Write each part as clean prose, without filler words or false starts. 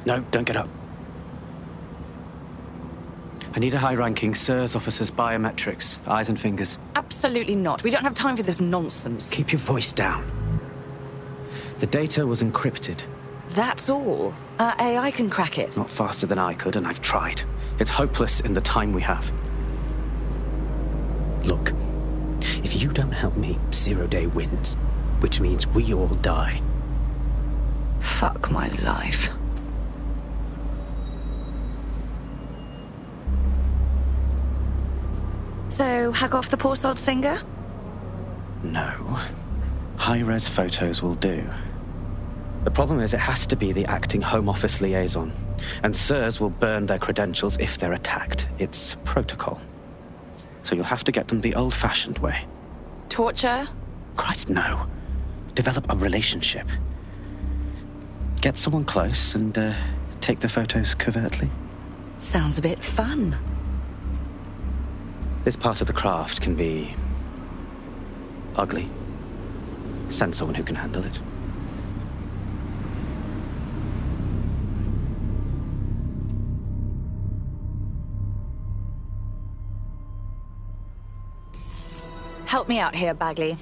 No, don't get up. I need a high-ranking SIRS officer's biometrics, eyes and fingers. Absolutely not. We don't have time for this nonsense. Keep your voice down. The data was encrypted. That's all. Our AI can crack it. Not faster than I could, and I've tried. It's hopeless in the time we have. Look, if you don't help me, Zero Day wins. Which means we all die. Fuck my life. So, hack off the poor sod's finger? No. High-res photos will do. The problem is it has to be the acting Home Office liaison, and SIRS will burn their credentials if they're attacked. It's protocol. So you'll have to get them the old-fashioned way. Torture? Christ, no. Develop a relationship. Get someone close and take the photos covertly. Sounds a bit fun. This part of the craft can be ugly. Send someone who can handle it. Help me out here, Bagley.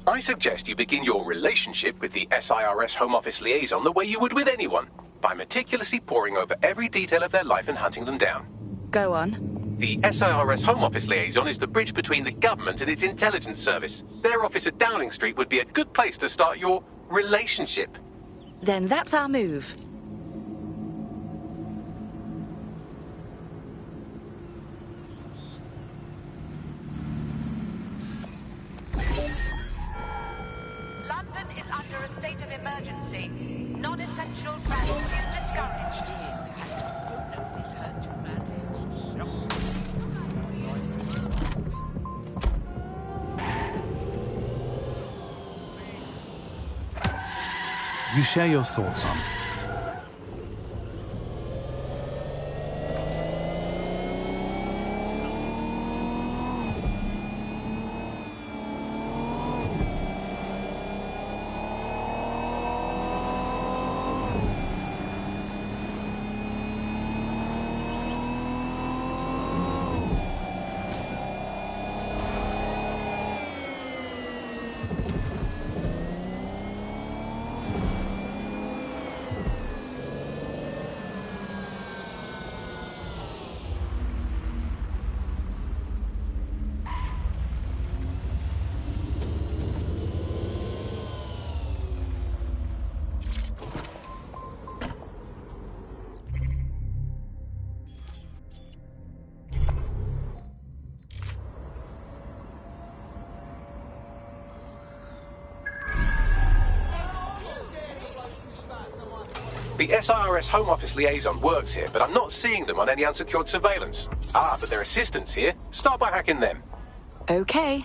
I suggest you begin your relationship with the SIRS Home Office liaison the way you would with anyone, by meticulously poring over every detail of their life and hunting them down. Go on. The SIRS Home Office liaison is the bridge between the government and its intelligence service. Their office at Downing Street would be a good place to start your relationship. Then that's our move. London is under a state of emergency. Non-essential travel is discouraged. You share your thoughts on. The SIRS Home Office liaison works here, but I'm not seeing them on any unsecured surveillance. Ah, but their assistants here. Start by hacking them. Okay.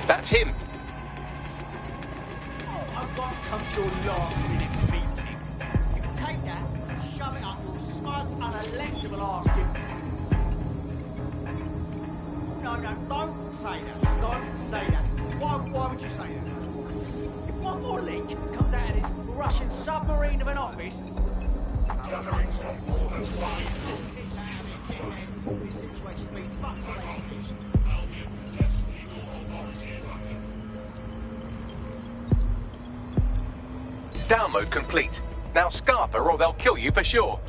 That's him. I've got to come to your last minute meeting. You can take that and shove it up your smug, unelectable arse. No, don't say that. Don't say that. Why would you say that? If one more leak comes out of this Russian submarine of an office... This situation being fucked. Download complete. Now Scarper or they'll kill you for sure.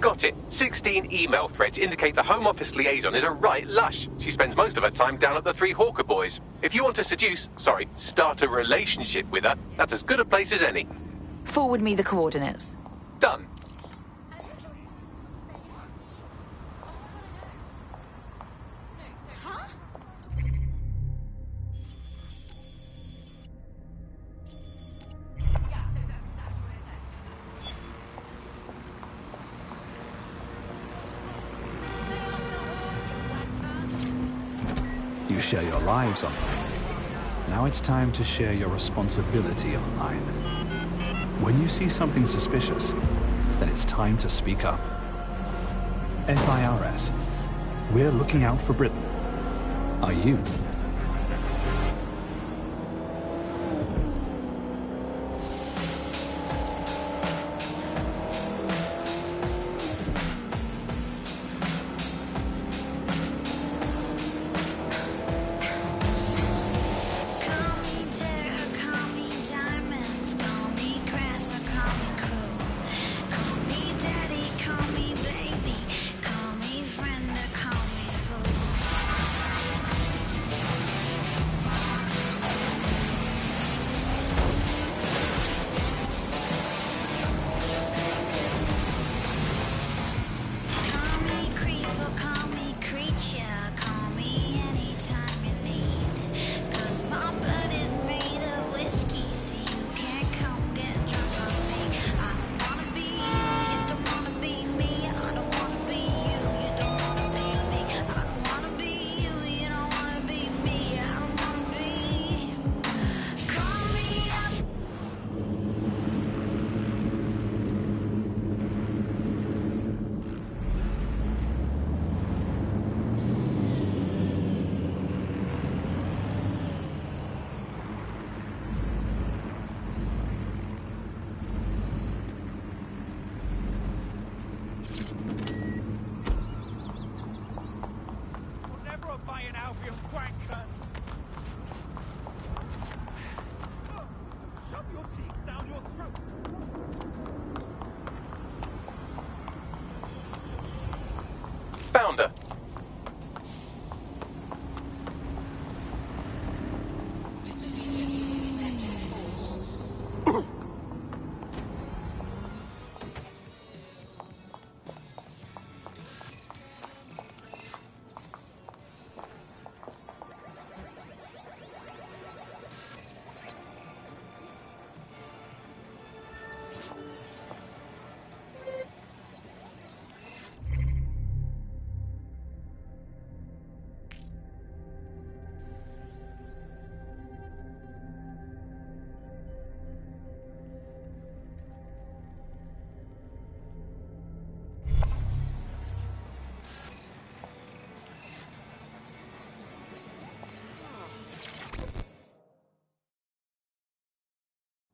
Got it. 16 email threads indicate the Home Office liaison is a right lush. She spends most of her time down at the Three Hawker Boys. If you want to start a relationship with her, that's as good a place as any. Forward me the coordinates. Done. You share your lives online. Now it's time to share your responsibility online. When you see something suspicious, then it's time to speak up. SIRS. We're looking out for Britain. Are you? Never obey an Albion wanker. Shove your teeth down your throat. Found her.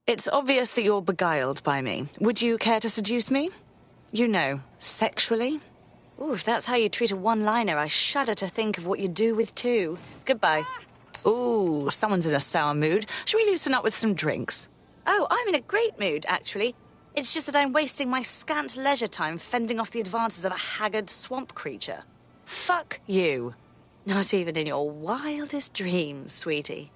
It's obvious that you're beguiled by me. Would you care to seduce me? You know, sexually? Ooh, if that's how you treat a one-liner, I shudder to think of what you do with two. Goodbye. Ooh, someone's in a sour mood. Should we loosen up with some drinks? Oh, I'm in a great mood, actually. It's just that I'm wasting my scant leisure time fending off the advances of a haggard swamp creature. Fuck you. Not even in your wildest dreams, sweetie.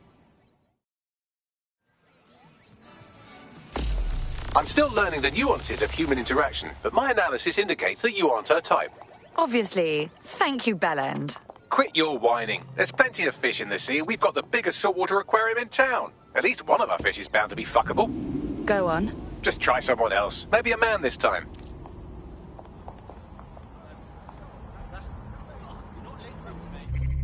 I'm still learning the nuances of human interaction, but my analysis indicates that you aren't her type. Obviously. Thank you, Bellend. Quit your whining. There's plenty of fish in the sea, and we've got the biggest saltwater aquarium in town. At least one of our fish is bound to be fuckable. Go on. Just try someone else. Maybe a man this time. You're not listening to me.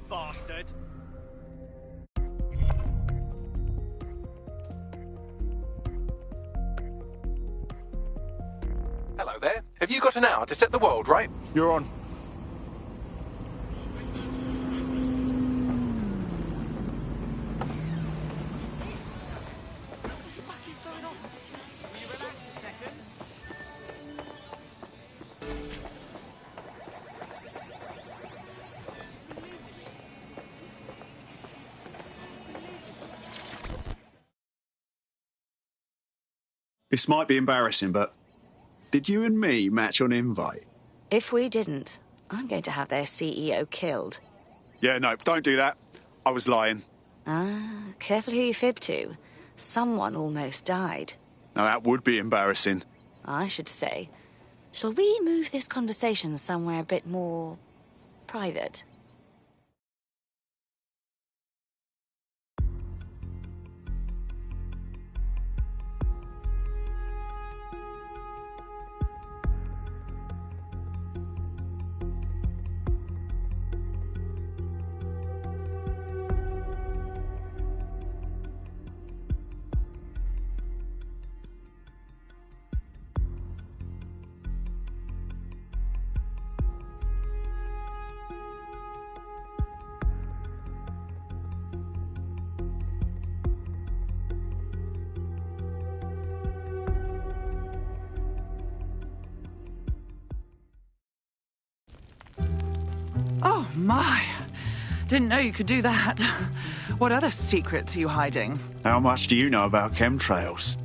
Bastard. Hello there. Have you got an hour to set the world right? You're on. This might be embarrassing, but did you and me match on invite? If we didn't, I'm going to have their CEO killed. Yeah, no, don't do that. I was lying. Ah, careful who you fib to. Someone almost died. Now, that would be embarrassing. I should say. Shall we move this conversation somewhere a bit more private? Oh, my. Didn't know you could do that. What other secrets are you hiding? How much do you know about chemtrails?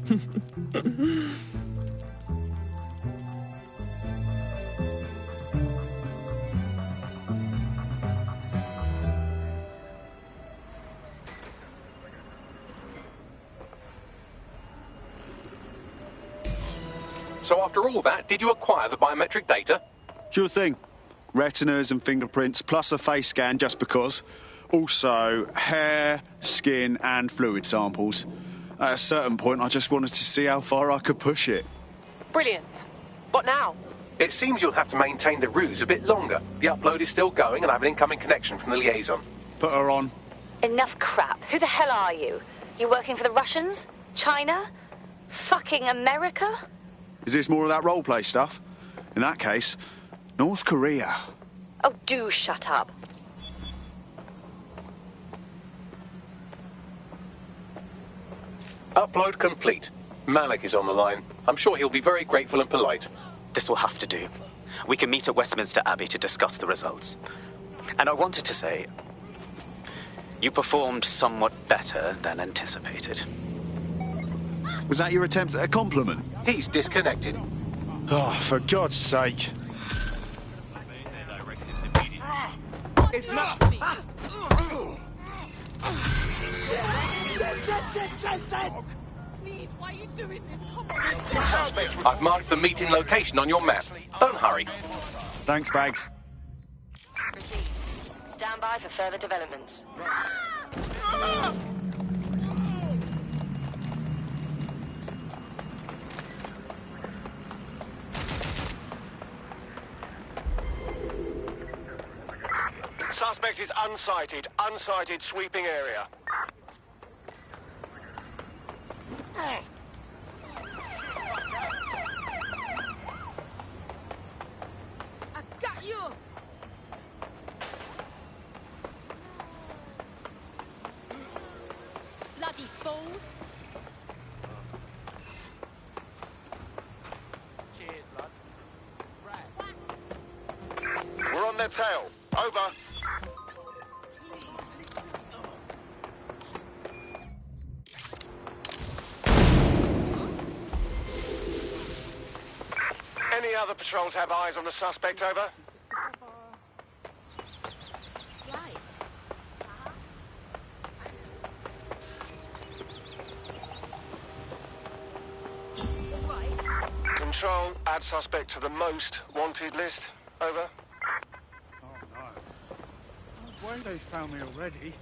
So after all that, did you acquire the biometric data? Sure thing. Retinas and fingerprints, plus a face scan just because. Also, hair, skin, and fluid samples. At a certain point, I just wanted to see how far I could push it. Brilliant. What now? It seems you'll have to maintain the ruse a bit longer. The upload is still going, and I have an incoming connection from the liaison. Put her on. Enough crap. Who the hell are you? You working for the Russians? China? Fucking America? Is this more of that roleplay stuff? In that case, North Korea. Oh, do shut up. Upload complete. Malik is on the line. I'm sure he'll be very grateful and polite. This will have to do. We can meet at Westminster Abbey to discuss the results. And I wanted to say, you performed somewhat better than anticipated. Was that your attempt at a compliment? He's disconnected. Oh, for God's sake. It's not. Please, why are you doing this? Come on. Suspect. I've marked the meeting location on your map. Don't hurry. Thanks, Bags. Proceed. Stand by for further developments. Suspect is unsighted. Unsighted sweeping area. I got you. Bloody fool. Cheers, blood. We're on their tail. Over. Any other patrols have eyes on the suspect, over? Control, add suspect to the most wanted list, over. Oh, no. Why they found me already?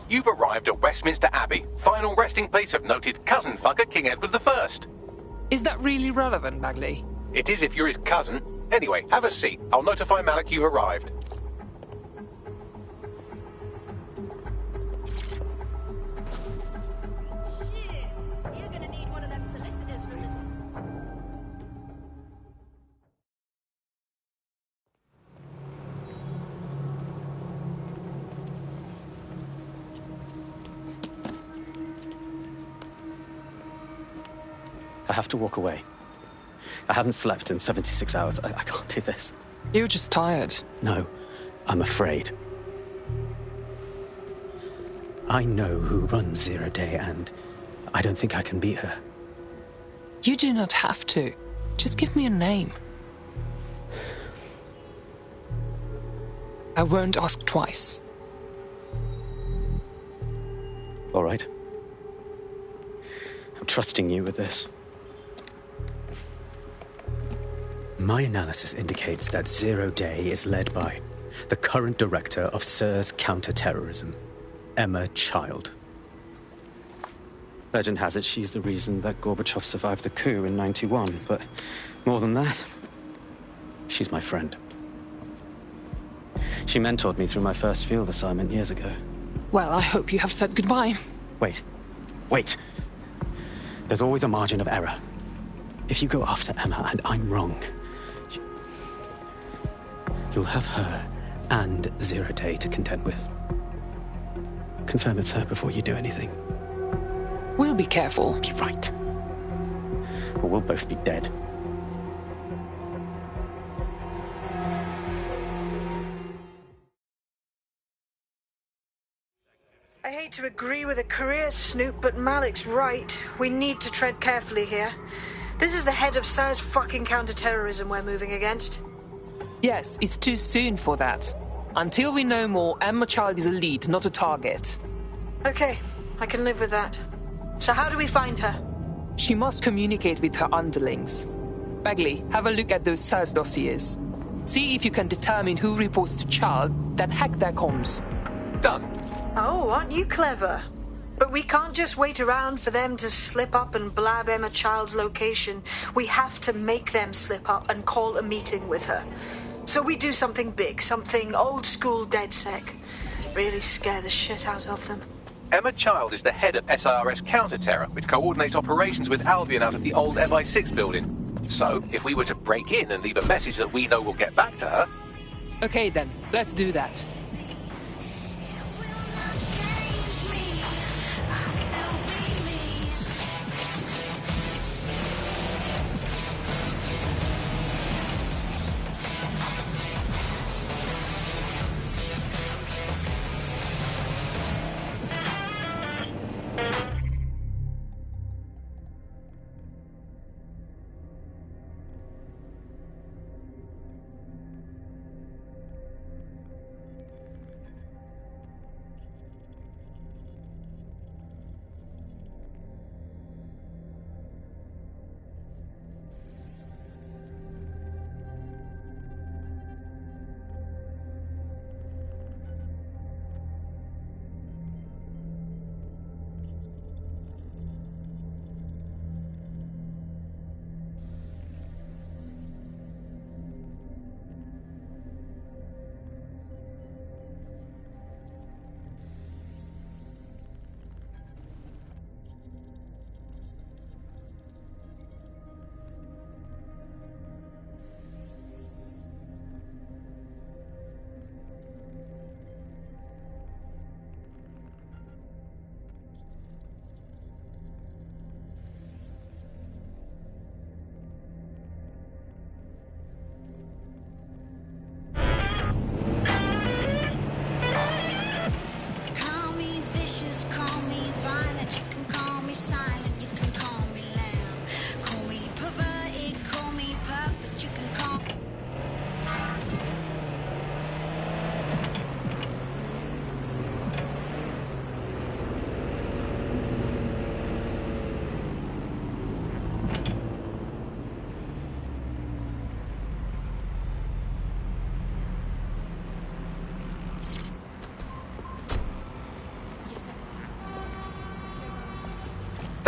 You've arrived at Westminster Abbey, final resting place of noted cousin fucker King Edward I. Is that really relevant, Bagley? It is if you're his cousin. Anyway, have a seat. I'll notify Malik you've arrived. You're gonna need one of them solicitors from the... I have to walk away. I haven't slept in 76 hours. I can't do this. You're just tired. No, I'm afraid. I know who runs Zero Day, and I don't think I can beat her. You do not have to. Just give me a name. I won't ask twice. All right. I'm trusting you with this. My analysis indicates that Zero Day is led by the current director of SIRS counter-terrorism, Emma Child. Legend has it she's the reason that Gorbachev survived the coup in '91, but more than that, she's my friend. She mentored me through my first field assignment years ago. Well, I hope you have said goodbye. Wait. There's always a margin of error. If you go after Emma and I'm wrong, you'll have her and Zero Day to contend with. Confirm it's her before you do anything. We'll be careful. Be right. Or we'll both be dead. I hate to agree with a career snoop, but Malik's right. We need to tread carefully here. This is the head of SIRS fucking counter-terrorism we're moving against. Yes, it's too soon for that. Until we know more, Emma Child is a lead, not a target. Okay, I can live with that. So how do we find her? She must communicate with her underlings. Bagley, have a look at those SIRS dossiers. See if you can determine who reports to Child, then hack their comms. Done. Oh, aren't you clever? But we can't just wait around for them to slip up and blab Emma Child's location. We have to make them slip up and call a meeting with her. So we do something big, something old-school DedSec. Really scare the shit out of them. Emma Child is the head of SIRS Counter-Terror, which coordinates operations with Albion out of the old MI6 building. So, if we were to break in and leave a message that we know will get back to her... Okay then, let's do that.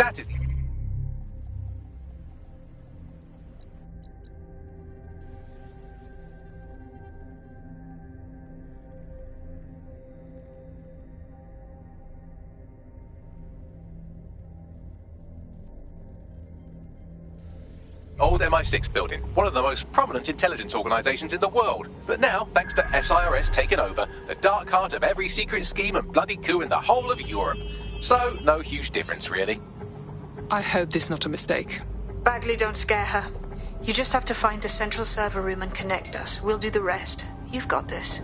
That is... old MI6 building, one of the most prominent intelligence organizations in the world. But now, thanks to SIRS taking over, the dark heart of every secret scheme and bloody coup in the whole of Europe. So, no huge difference, really. I hope this is not a mistake. Bagley, don't scare her. You just have to find the central server room and connect us. We'll do the rest. You've got this.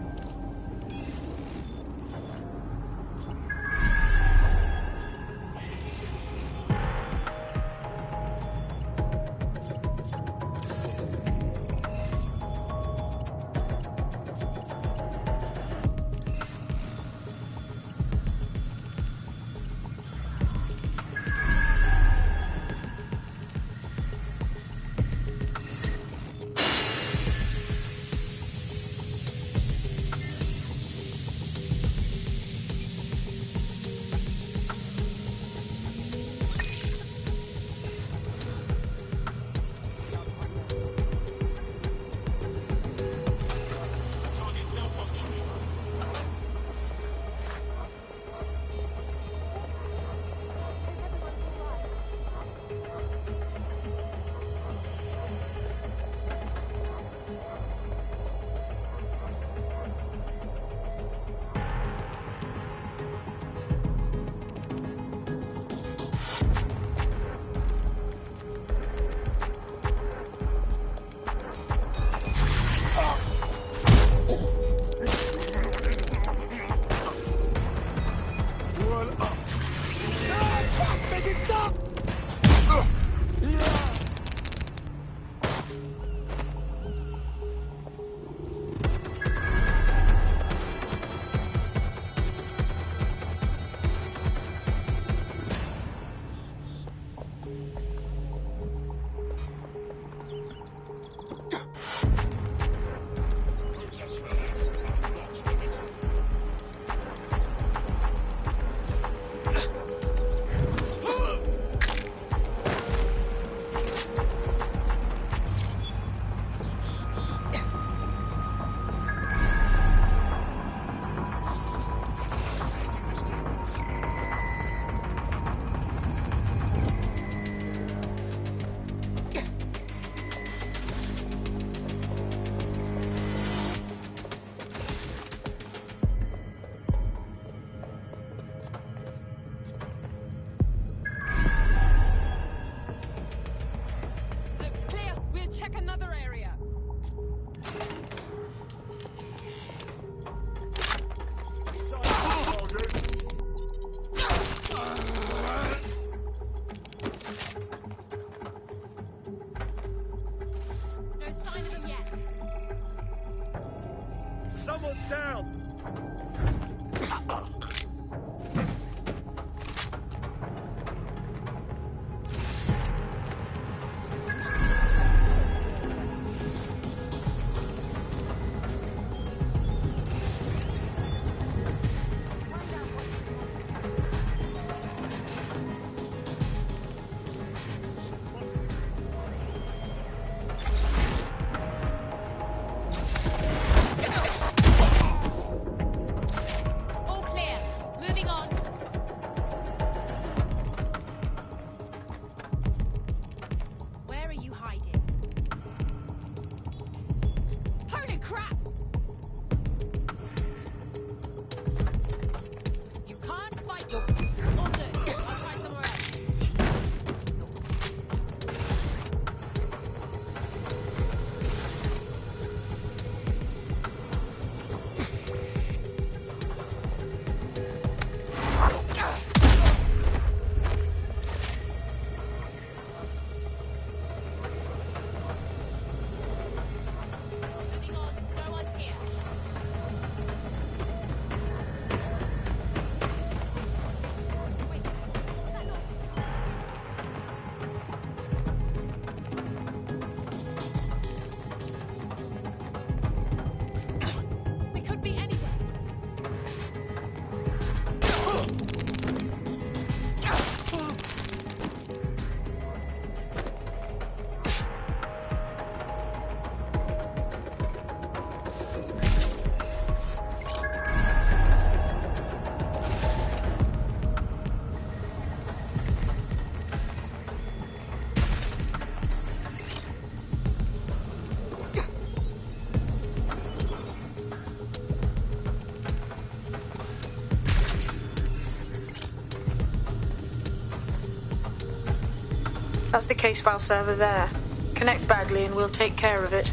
That's the case file server there. Connect Bagley and we'll take care of it.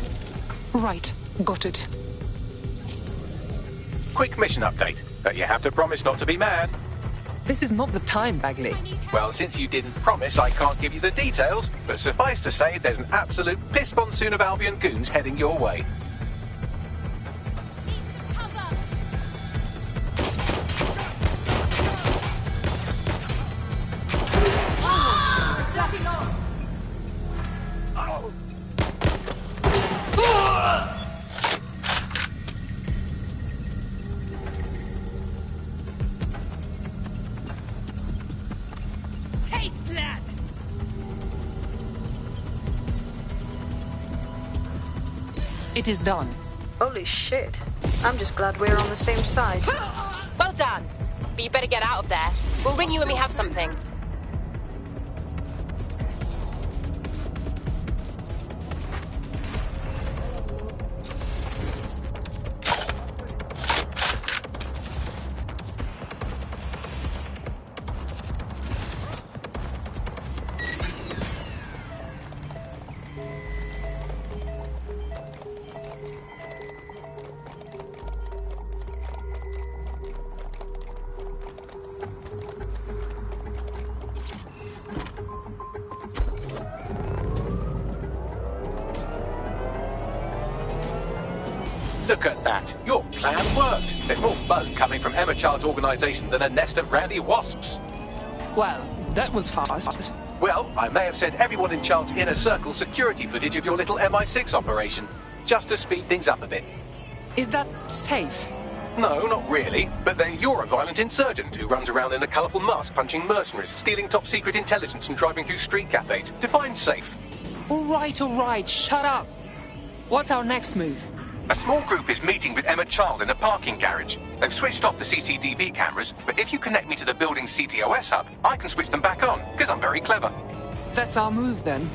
Right. Got it. Quick mission update, but you have to promise not to be mad. This is not the time, Bagley. Well, since you didn't promise, I can't give you the details, but suffice to say there's an absolute piss monsoon of Albion goons heading your way. It is done. Holy shit. I'm just glad we're on the same side. Well done. But you better get out of there. We'll ring you when we have something. Look at that. Your plan worked. There's more buzz coming from Emma Child's organisation than a nest of rowdy wasps. Well, that was fast. Well, I may have sent everyone in Child's inner circle security footage of your little MI6 operation, just to speed things up a bit. Is that safe? No, not really. But then you're a violent insurgent who runs around in a colourful mask punching mercenaries, stealing top-secret intelligence and driving through street cafes. Define safe. All right, shut up. What's our next move? A small group is meeting with Emma Child in a parking garage. They've switched off the CCTV cameras, but if you connect me to the building's CTOS hub, I can switch them back on, because I'm very clever. That's our move, then.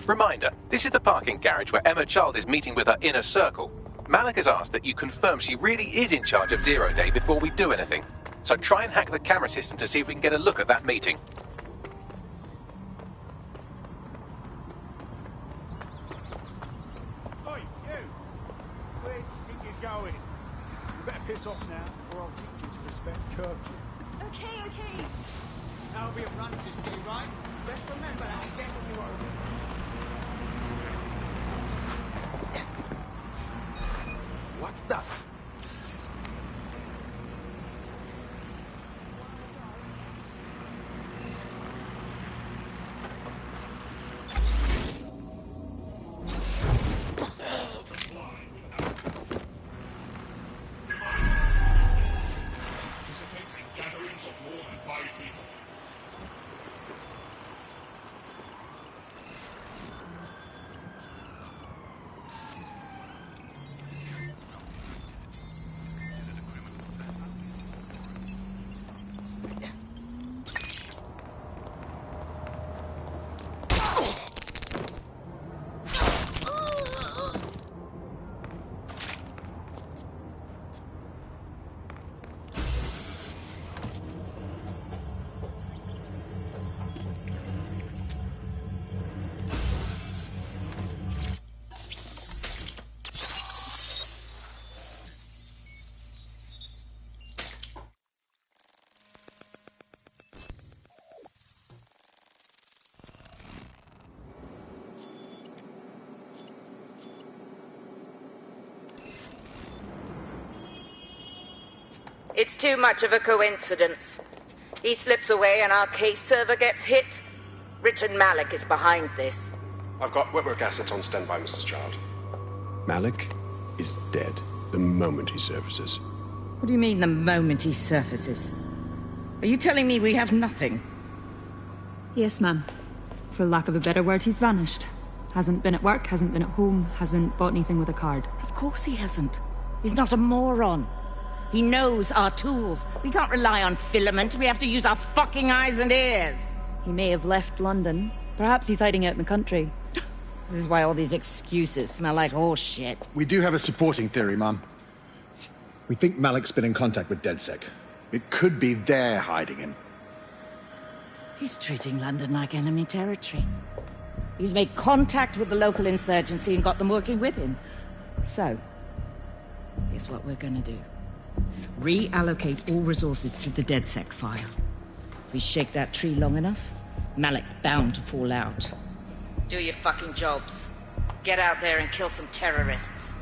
Reminder, this is the parking garage where Emma Child is meeting with her inner circle. Malik has asked that you confirm she really is in charge of Zero Day before we do anything. So try and hack the camera system to see if we can get a look at that meeting. Oi, you! Where do you think you're going? You better piss off now, or I'll teach you to respect curfew. Okay. That'll be a run to see, right? Just remember that and get on your own. What's that? It's too much of a coincidence. He slips away and our case server gets hit. Richard Malik is behind this. I've got wetwork assets on standby, Mrs. Child. Malik is dead the moment he surfaces. What do you mean, the moment he surfaces? Are you telling me we have nothing? Yes, ma'am. For lack of a better word, he's vanished. Hasn't been at work, hasn't been at home, hasn't bought anything with a card. Of course he hasn't. He's not a moron. He knows our tools. We can't rely on filament. We have to use our fucking eyes and ears. He may have left London. Perhaps he's hiding out in the country. This is why all these excuses smell like horse shit. We do have a supporting theory, Mum. We think Malik's been in contact with DedSec. It could be they're hiding him. He's treating London like enemy territory. He's made contact with the local insurgency and got them working with him. So, here's what we're gonna do. Reallocate all resources to the DedSec file. If we shake that tree long enough, Malik's bound to fall out. Do your fucking jobs. Get out there and kill some terrorists.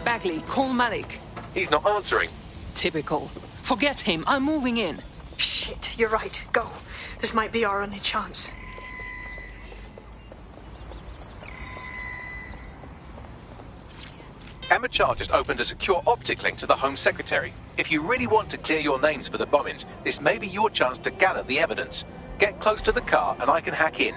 Bagley, call Malik. He's not answering. Typical. Forget him. I'm moving in. Shit, you're right. Go. This might be our only chance. Emma Child just opened a secure optic link to the Home Secretary. If you really want to clear your names for the bombings, this may be your chance to gather the evidence. Get close to the car and I can hack in.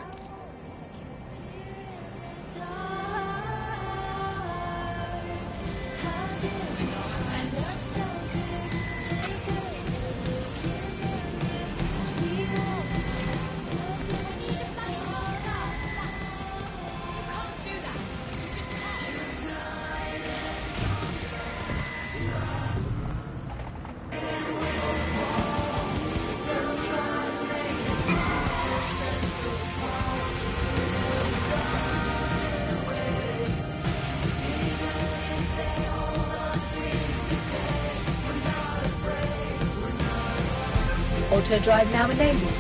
Auto drive now enabled.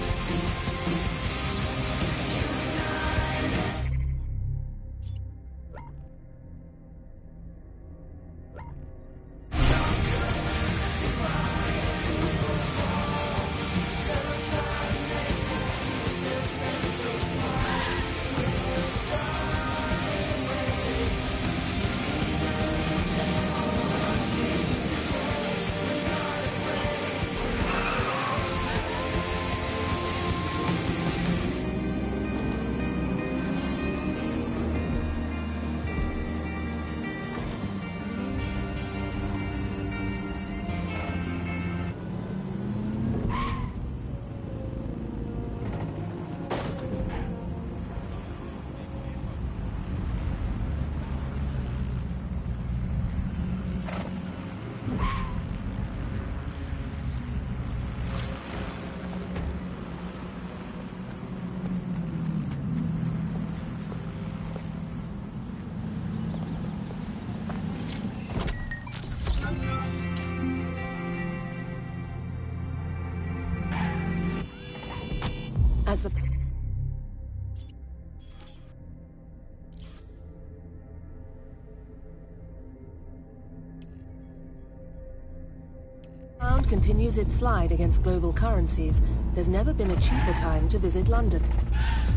As the pound continues its slide against global currencies, there's never been a cheaper time to visit London.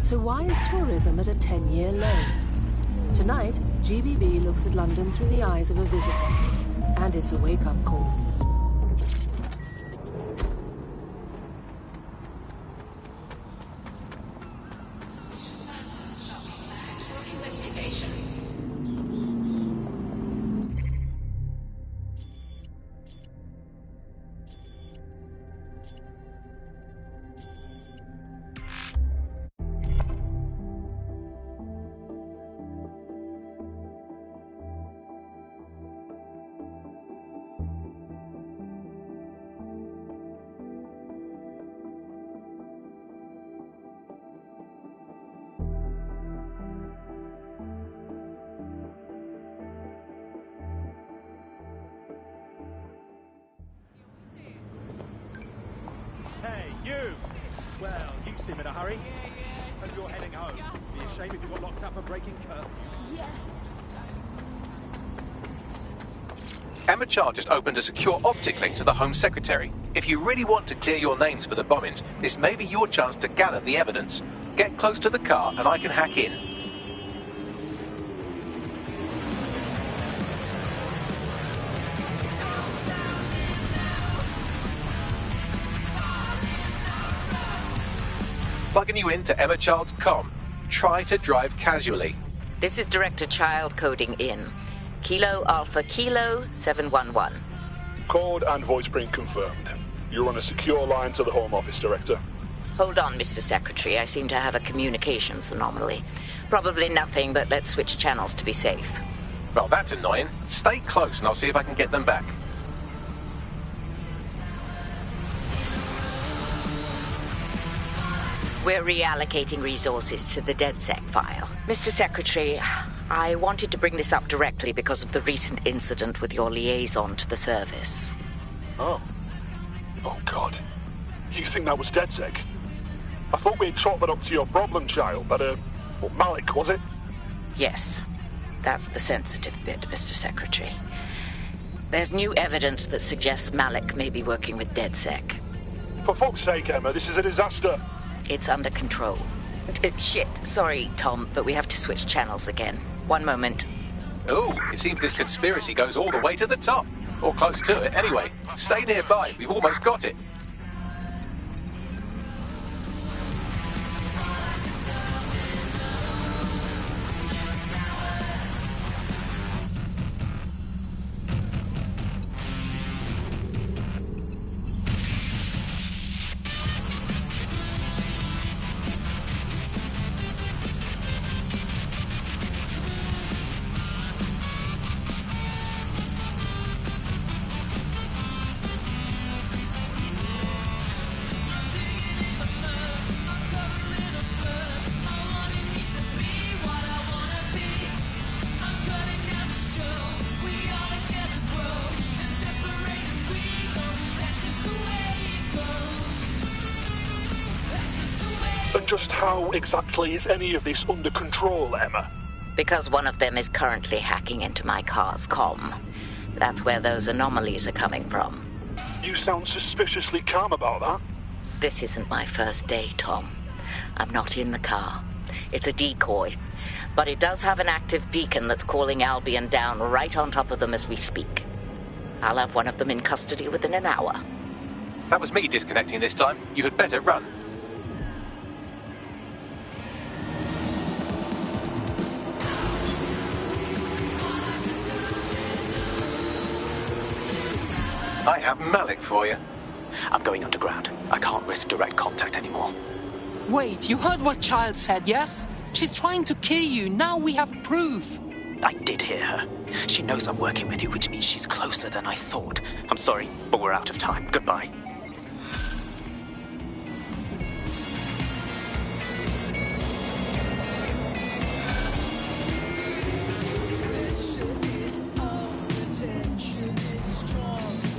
So why is tourism at a 10-year low? Tonight, GBB looks at London through the eyes of a visitor. And it's a wake-up call. seem in a hurry. Hope you're heading home. It'd be a shame if you got locked up for breaking curfew. Yeah. Emma Child just opened a secure optic link to the Home Secretary. If you really want to clear your names for the bombings, this may be your chance to gather the evidence. Get close to the car and I can hack in. Plugging you into Emma Child's comm. Try to drive casually. This is Director Child coding in. Kilo Alpha Kilo 711. Code and voice print confirmed. You're on a secure line to the Home Office, Director. Hold on, Mr. Secretary. I seem to have a communications anomaly. Probably nothing, but let's switch channels to be safe. Well, that's annoying. Stay close and I'll see if I can get them back. We're reallocating resources to the DedSec file. Mr. Secretary, I wanted to bring this up directly because of the recent incident with your liaison to the service. Oh. Oh, God. You think that was DedSec? I thought we had chalked that up to your problem child, that, Malik, was it? Yes. That's the sensitive bit, Mr. Secretary. There's new evidence that suggests Malik may be working with DedSec. For fuck's sake, Emma, this is a disaster. It's under control. Shit, sorry, Tom, but we have to switch channels again. One moment. Oh, it seems this conspiracy goes all the way to the top. Or close to it, anyway. Stay nearby, we've almost got it. Just how exactly is any of this under control, Emma? Because one of them is currently hacking into my car's comm. That's where those anomalies are coming from. You sound suspiciously calm about that. This isn't my first day, Tom. I'm not in the car. It's a decoy. But it does have an active beacon that's calling Albion down right on top of them as we speak. I'll have one of them in custody within an hour. That was me disconnecting this time. You had better run. I have Malik for you. I'm going underground. I can't risk direct contact anymore. Wait, you heard what Child said, yes? She's trying to kill you. Now we have proof. I did hear her. She knows I'm working with you, which means she's closer than I thought. I'm sorry, but we're out of time. Goodbye.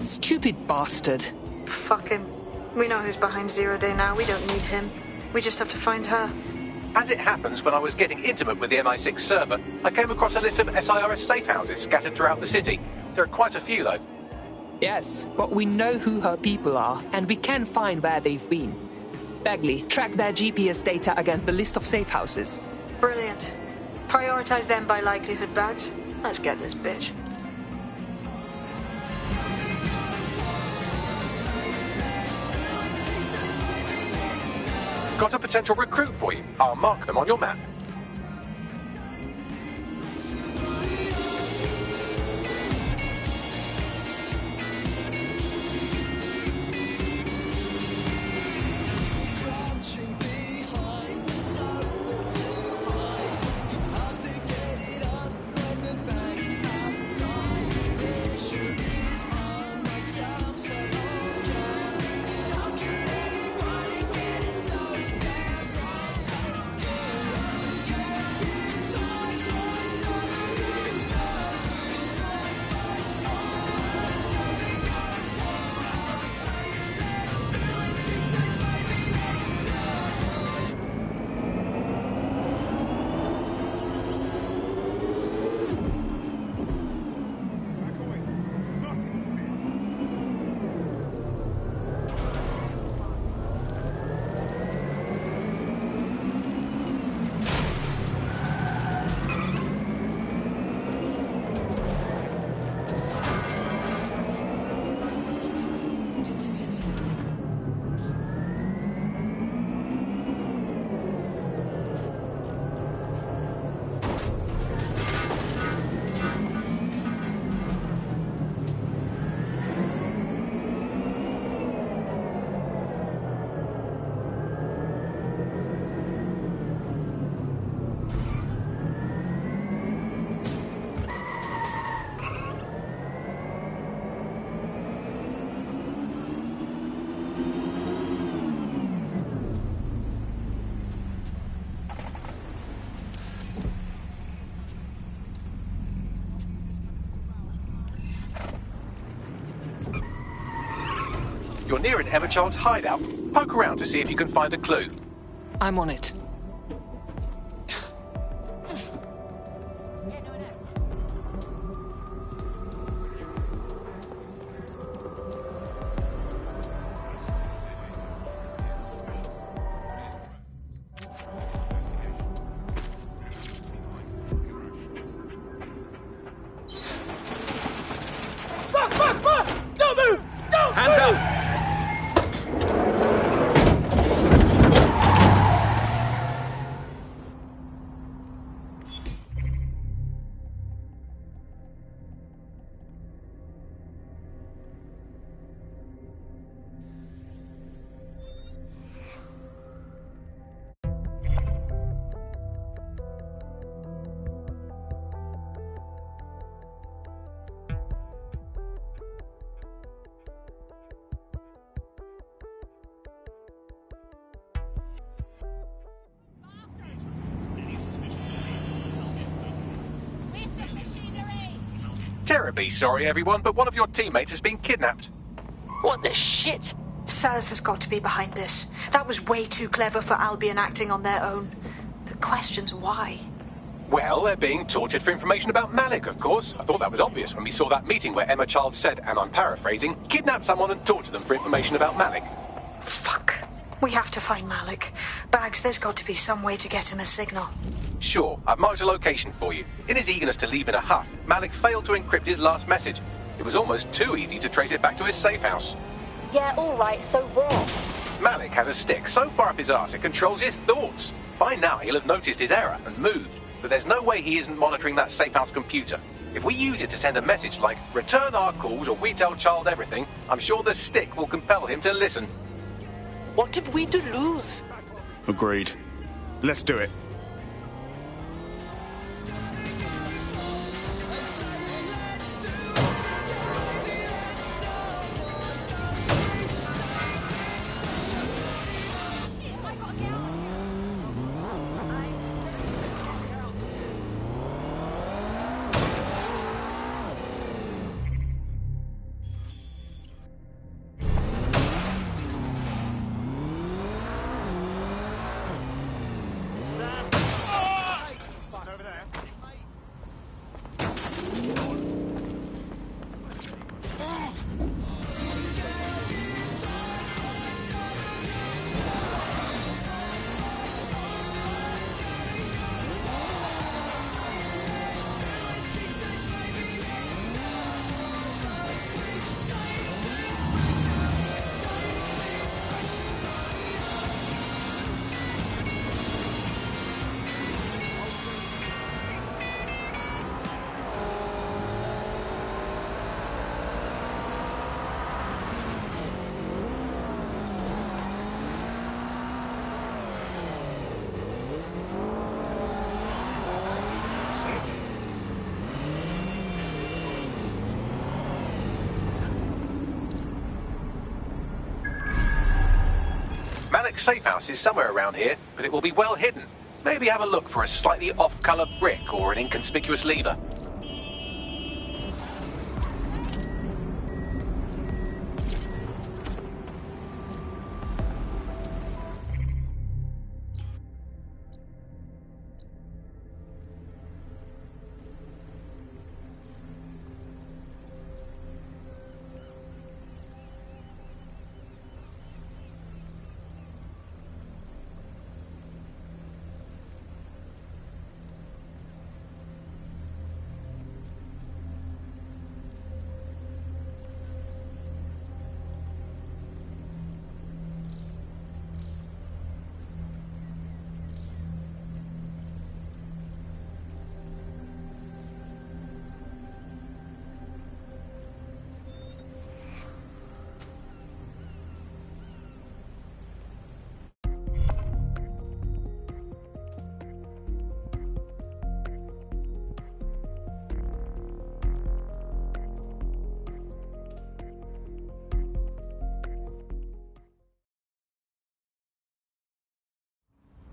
Stupid bastard. Fuck him. We know who's behind Zero Day now. We don't need him. We just have to find her. As it happens, when I was getting intimate with the MI6 server, I came across a list of SIRS safe houses scattered throughout the city. There are quite a few, though. Yes, but we know who her people are, and we can find where they've been. Bagley, track their GPS data against the list of safe houses. Brilliant. Prioritize them by likelihood, Bags. Let's get this bitch. Got a potential recruit for you. I'll mark them on your map. You're near an Emma Child's hideout. Poke around to see if you can find a clue. I'm on it. Fuck! Don't move! Don't Hands move! up! Terribly sorry, everyone, but one of your teammates has been kidnapped. What the shit? SIRS has got to be behind this. That was way too clever for Albion acting on their own. The question's why. Well, they're being tortured for information about Malik, of course. I thought that was obvious when we saw that meeting where Emma Child said, and I'm paraphrasing, kidnap someone and torture them for information about Malik. Fuck. We have to find Malik. Bags, there's got to be some way to get him a signal. Sure, I've marked a location for you. In his eagerness to leave in a huff, Malik failed to encrypt his last message. It was almost too easy to trace it back to his safe house. Yeah, alright, so what? Malik has a stick so far up his arse it controls his thoughts. By now he'll have noticed his error and moved, but there's no way he isn't monitoring that safe house computer. If we use it to send a message like, return our calls or we tell Child everything, I'm sure the stick will compel him to listen. What have we to lose? Agreed. Let's do it. Malik's safe house is somewhere around here, but it will be well hidden. Maybe have a look for a slightly off-colour brick or an inconspicuous lever.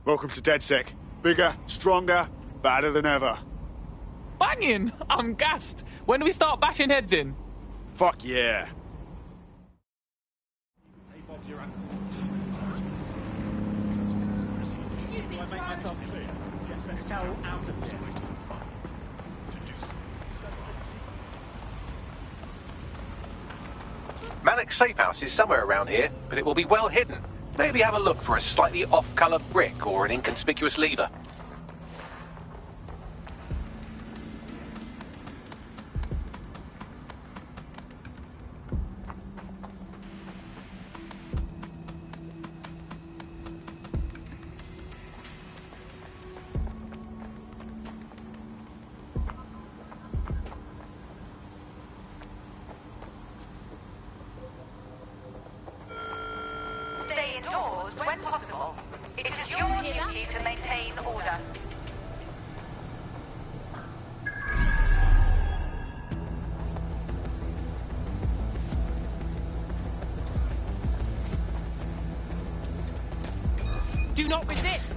Welcome to DedSec. Bigger, stronger, badder than ever. Banging! I'm gassed. When do we start bashing heads in? Fuck yeah. Do I make myself clear? Yes, let's go out of here. Malik's safe house is somewhere around here, but it will be well hidden. Maybe have a look for a slightly off-colour brick or an inconspicuous lever. Stay indoors when possible. It is your duty to maintain order. Do not resist!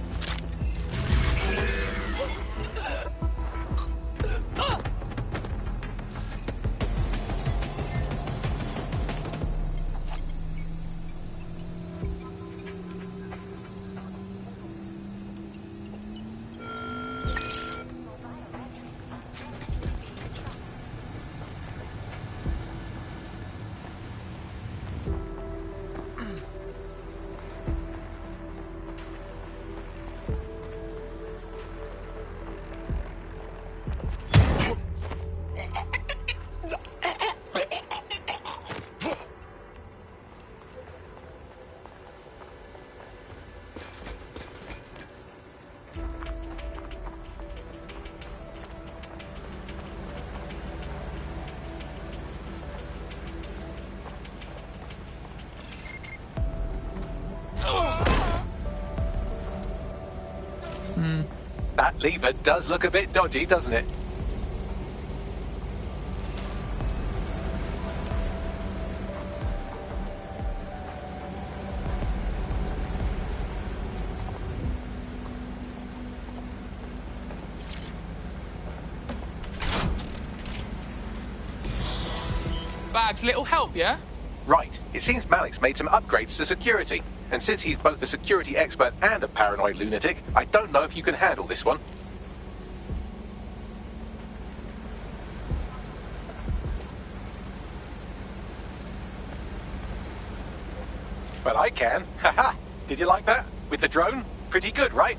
That lever does look a bit dodgy, doesn't it? Bags, little help, yeah? Right. It seems Malik's made some upgrades to security. And since he's both a security expert and a paranoid lunatic, I don't know if you can handle this one. Well, I can. Haha. Did you like that? With the drone? Pretty good, right?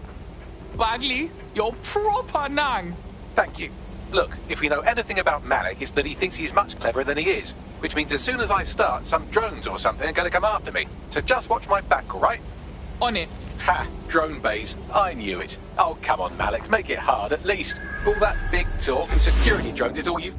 Bagley, you're proper nang. Thank you. Look, if we know anything about Malik, it's that he thinks he's much cleverer than he is. Which means as soon as I start, some drones or something are going to come after me. So just watch my back, all right? On it. Ha! Drone bays. I knew it. Oh, come on, Malik. Make it hard, at least. All that big talk and security drones is all you...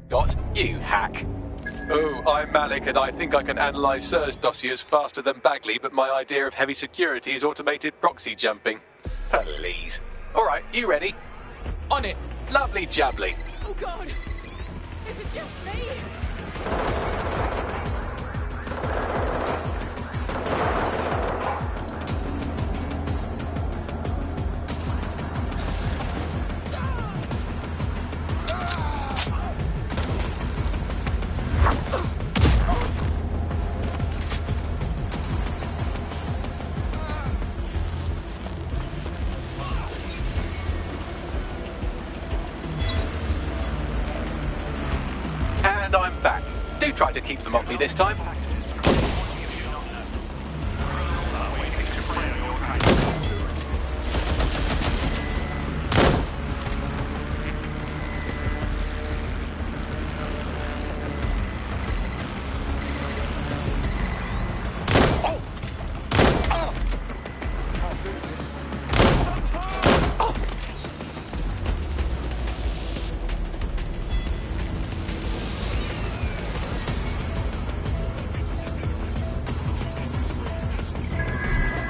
Got you, hack. Oh, I'm Malik, and I think I can analyse SIRS dossiers faster than Bagley, but my idea of heavy security is automated proxy jumping. Please. All right, you ready? On it. Lovely jubbly. Oh god! Is it just me? And I'm back. Do try to keep them off me this time.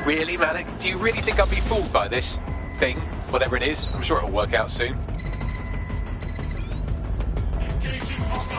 Really, Malik? Do you really think I'll be fooled by this thing? Whatever it is, I'm sure it'll work out soon. Engaging hostile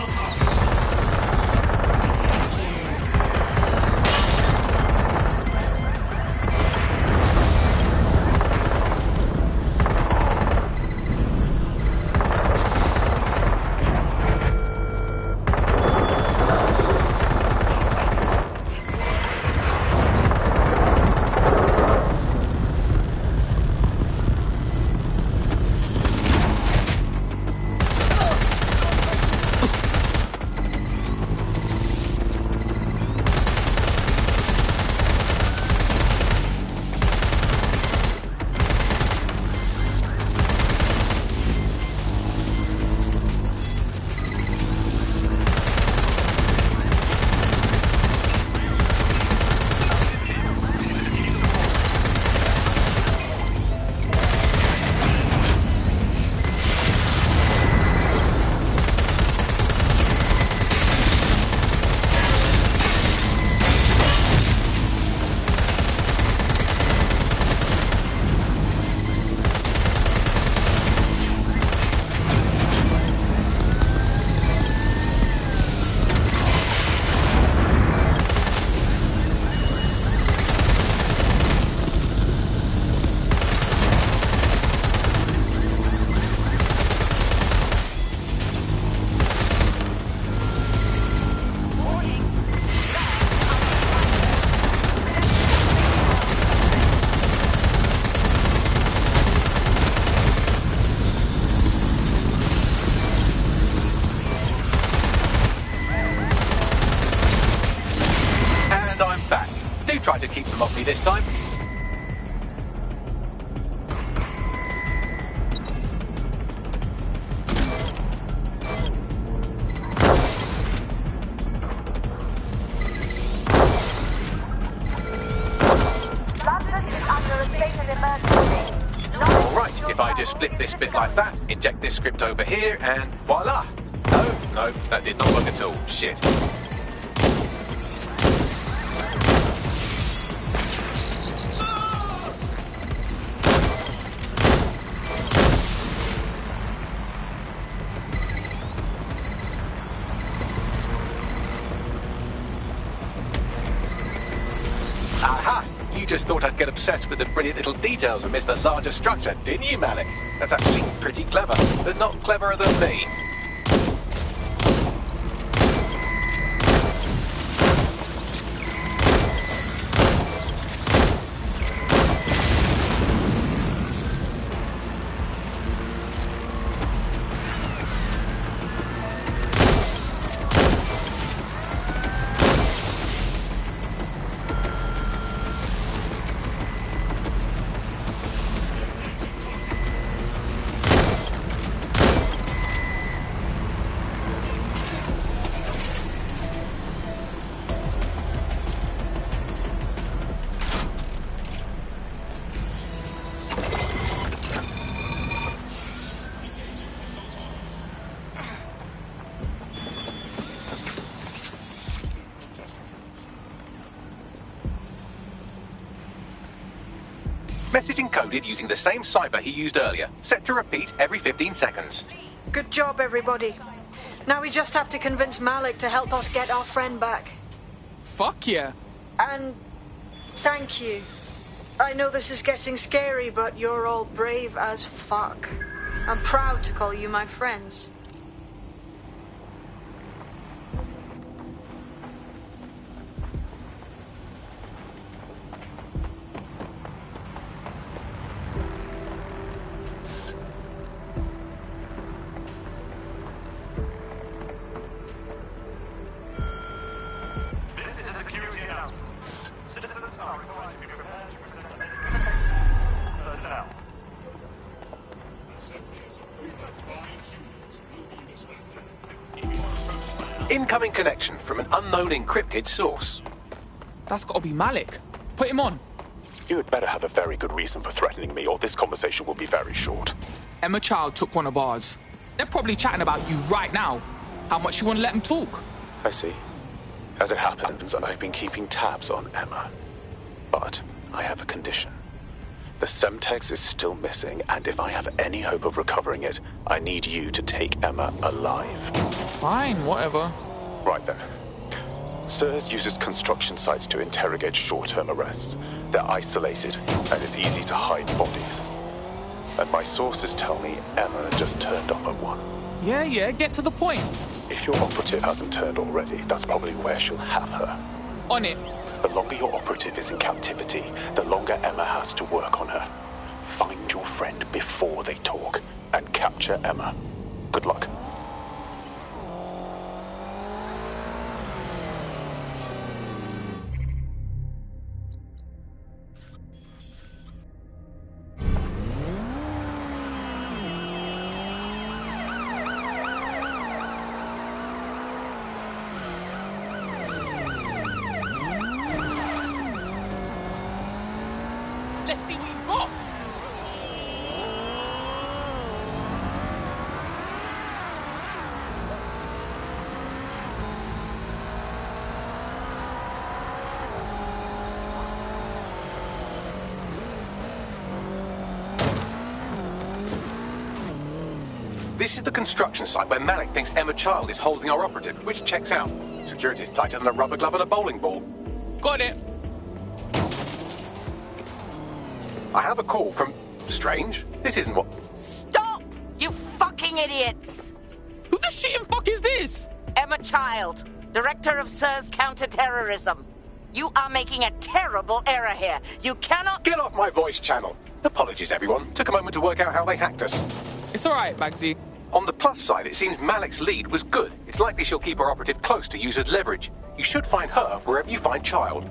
Try to keep them off me this time. London is under a state of emergency. Alright, if I just flip this bit like that, inject this script over here, and voila! No, that did not work at all. Shit. Just thought I'd get obsessed with the brilliant little details and miss the larger structure, didn't you, Malik? That's actually pretty clever, but not cleverer than me. Message encoded using the same cipher he used earlier, set to repeat every 15 seconds. Good job, everybody. Now we just have to convince Malik to help us get our friend back. Fuck yeah. And thank you. I know this is getting scary, but you're all brave as fuck. I'm proud to call you my friends. Incoming connection from an unknown encrypted source. That's gotta be Malik. Put him on. You had better have a very good reason for threatening me, or this conversation will be very short. Emma Child took one of ours. They're probably chatting about you right now. How much you want to let them talk? I see. As it happens, I've been keeping tabs on Emma. But I have a condition. The Semtex is still missing, and if I have any hope of recovering it, I need you to take Emma alive. Fine, whatever. Right then. SIRS uses construction sites to interrogate short-term arrests. They're isolated, and it's easy to hide bodies. And my sources tell me Emma just turned up at one. Yeah, get to the point. If your operative hasn't turned already, that's probably where she'll have her. On it. The longer your operative is in captivity, the longer Emma has to work on her. Find your friend before they talk, and capture Emma. Good luck. Let's see what you've got. This is the construction site where Malik thinks Emma Child is holding our operative, which checks out. Security's tighter than a rubber glove and a bowling ball. Got it. I have a call from Strange. This isn't what... Stop! You fucking idiots! Who the shit and fuck is this? Emma Child, Director of SIRS Counterterrorism. You are making a terrible error here. You cannot... Get off my voice channel. Apologies, everyone. Took a moment to work out how they hacked us. It's alright, Bagsy. On the plus side, it seems Malik's lead was good. It's likely she'll keep her operative close to use as leverage. You should find her wherever you find Child.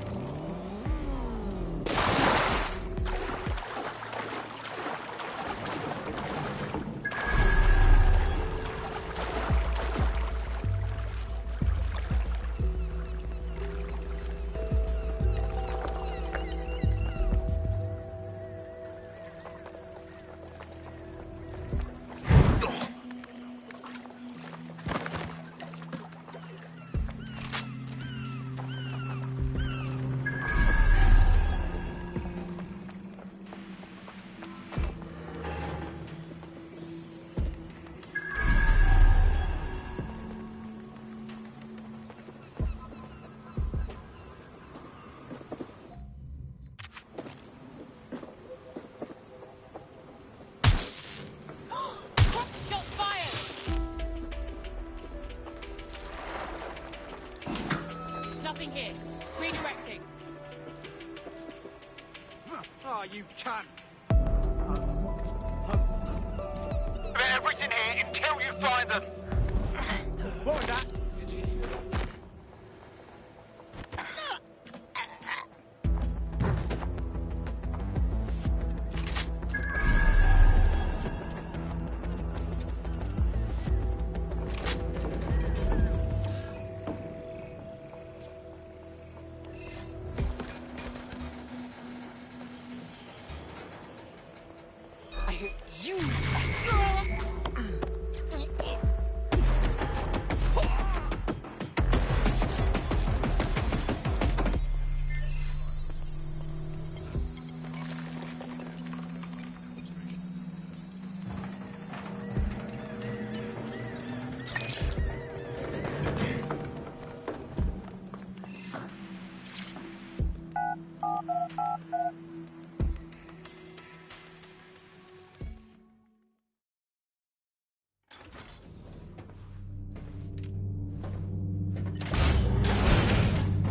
Nothing here. Redirecting. Oh, you cunt. They're everything here until you find them. What was that?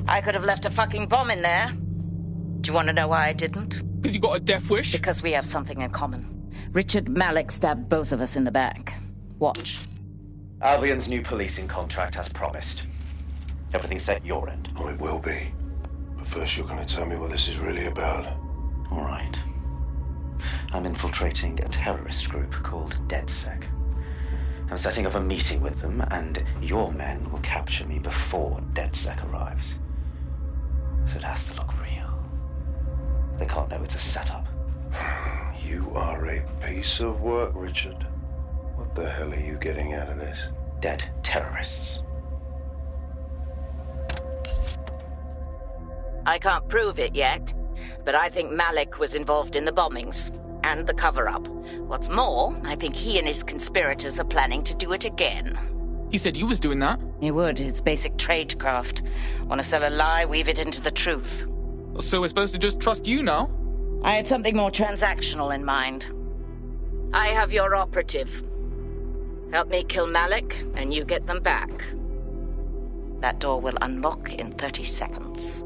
I could have left a fucking bomb in there. Do you want to know why I didn't? Because you got a death wish? Because we have something in common. Richard Malik stabbed both of us in the back. Watch. Albion's new policing contract as promised. Everything set your end? Oh, it will be. But first you're going to tell me what this is really about. All right. I'm infiltrating a terrorist group called DedSec. I'm setting up a meeting with them, and your men will capture me before DedSec arrives. So it has to look real. They can't know it's a setup. You are a piece of work, Richard. What the hell are you getting out of this? Dead terrorists. I can't prove it yet, but I think Malik was involved in the bombings and the cover-up. What's more, I think he and his conspirators are planning to do it again. He said you was doing that. He would. It's basic tradecraft. Want to sell a lie, weave it into the truth. So we're supposed to just trust you now? I had something more transactional in mind. I have your operative. Help me kill Malik, and you get them back. That door will unlock in 30 seconds.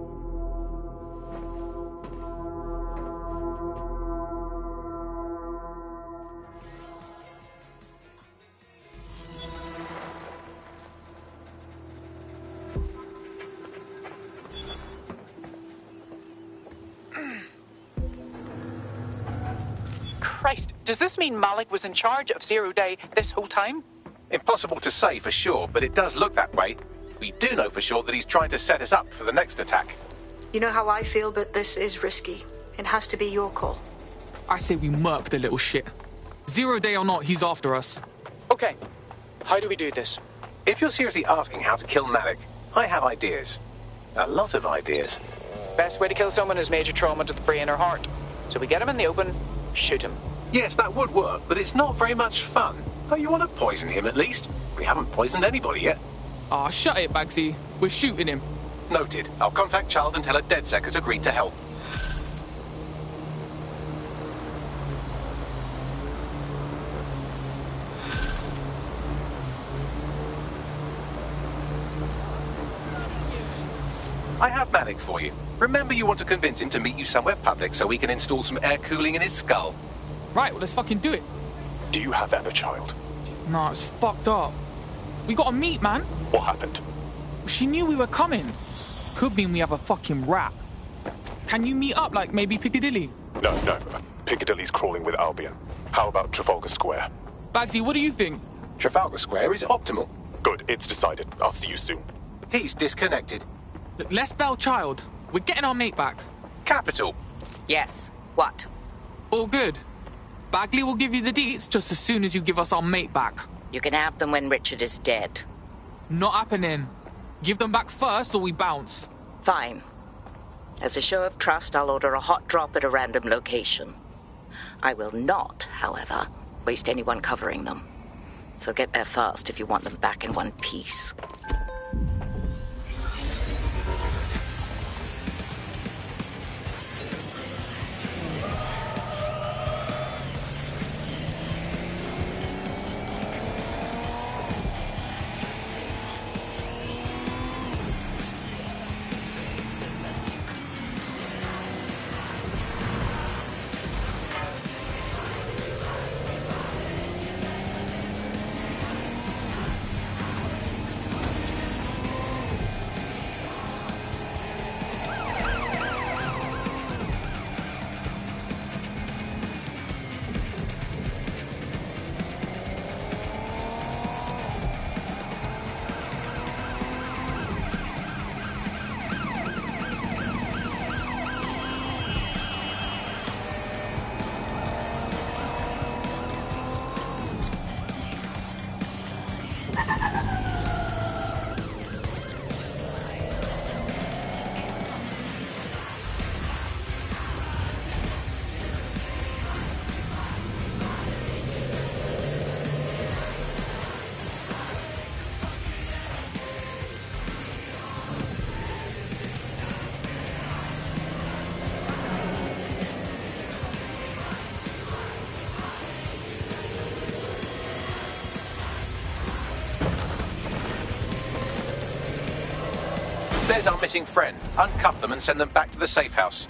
Christ, does this mean Malik was in charge of Zero Day this whole time? Impossible to say for sure, but it does look that way. We do know for sure that he's trying to set us up for the next attack. You know how I feel, but this is risky. It has to be your call. I say we murk the little shit. 0 Day or not, he's after us. Okay, how do we do this? If you're seriously asking how to kill Malik, I have ideas. A lot of ideas. Best way to kill someone is major trauma to the brain or heart. So we get him in the open, shoot him. Yes, that would work, but it's not very much fun. Oh, you want to poison him at least? We haven't poisoned anybody yet. Ah, shut it, Bagsy. We're shooting him. Noted. I'll contact Child and tell her DedSec has agreed to help. I have Malik for you. Remember, you want to convince him to meet you somewhere public so we can install some air cooling in his skull. Right, well, let's fucking do it. Do you have Emma, Child? Nah, it's fucked up. We gotta meet, man. What happened? She knew we were coming. Could mean we have a fucking rap. Can you meet up, like maybe Piccadilly? No. Piccadilly's crawling with Albion. How about Trafalgar Square? Bagsy, what do you think? Trafalgar Square is optimal. Good, it's decided. I'll see you soon. He's disconnected. Look, let's bail Child. We're getting our mate back. Capital. Yes. What? All good. Bagley will give you the deets just as soon as you give us our mate back. You can have them when Richard is dead. Not happening. Give them back first or we bounce. Fine. As a show of trust, I'll order a hot drop at a random location. I will not, however, waste anyone covering them. So get there fast if you want them back in one piece. There's our missing friend. Uncuff them and send them back to the safe house.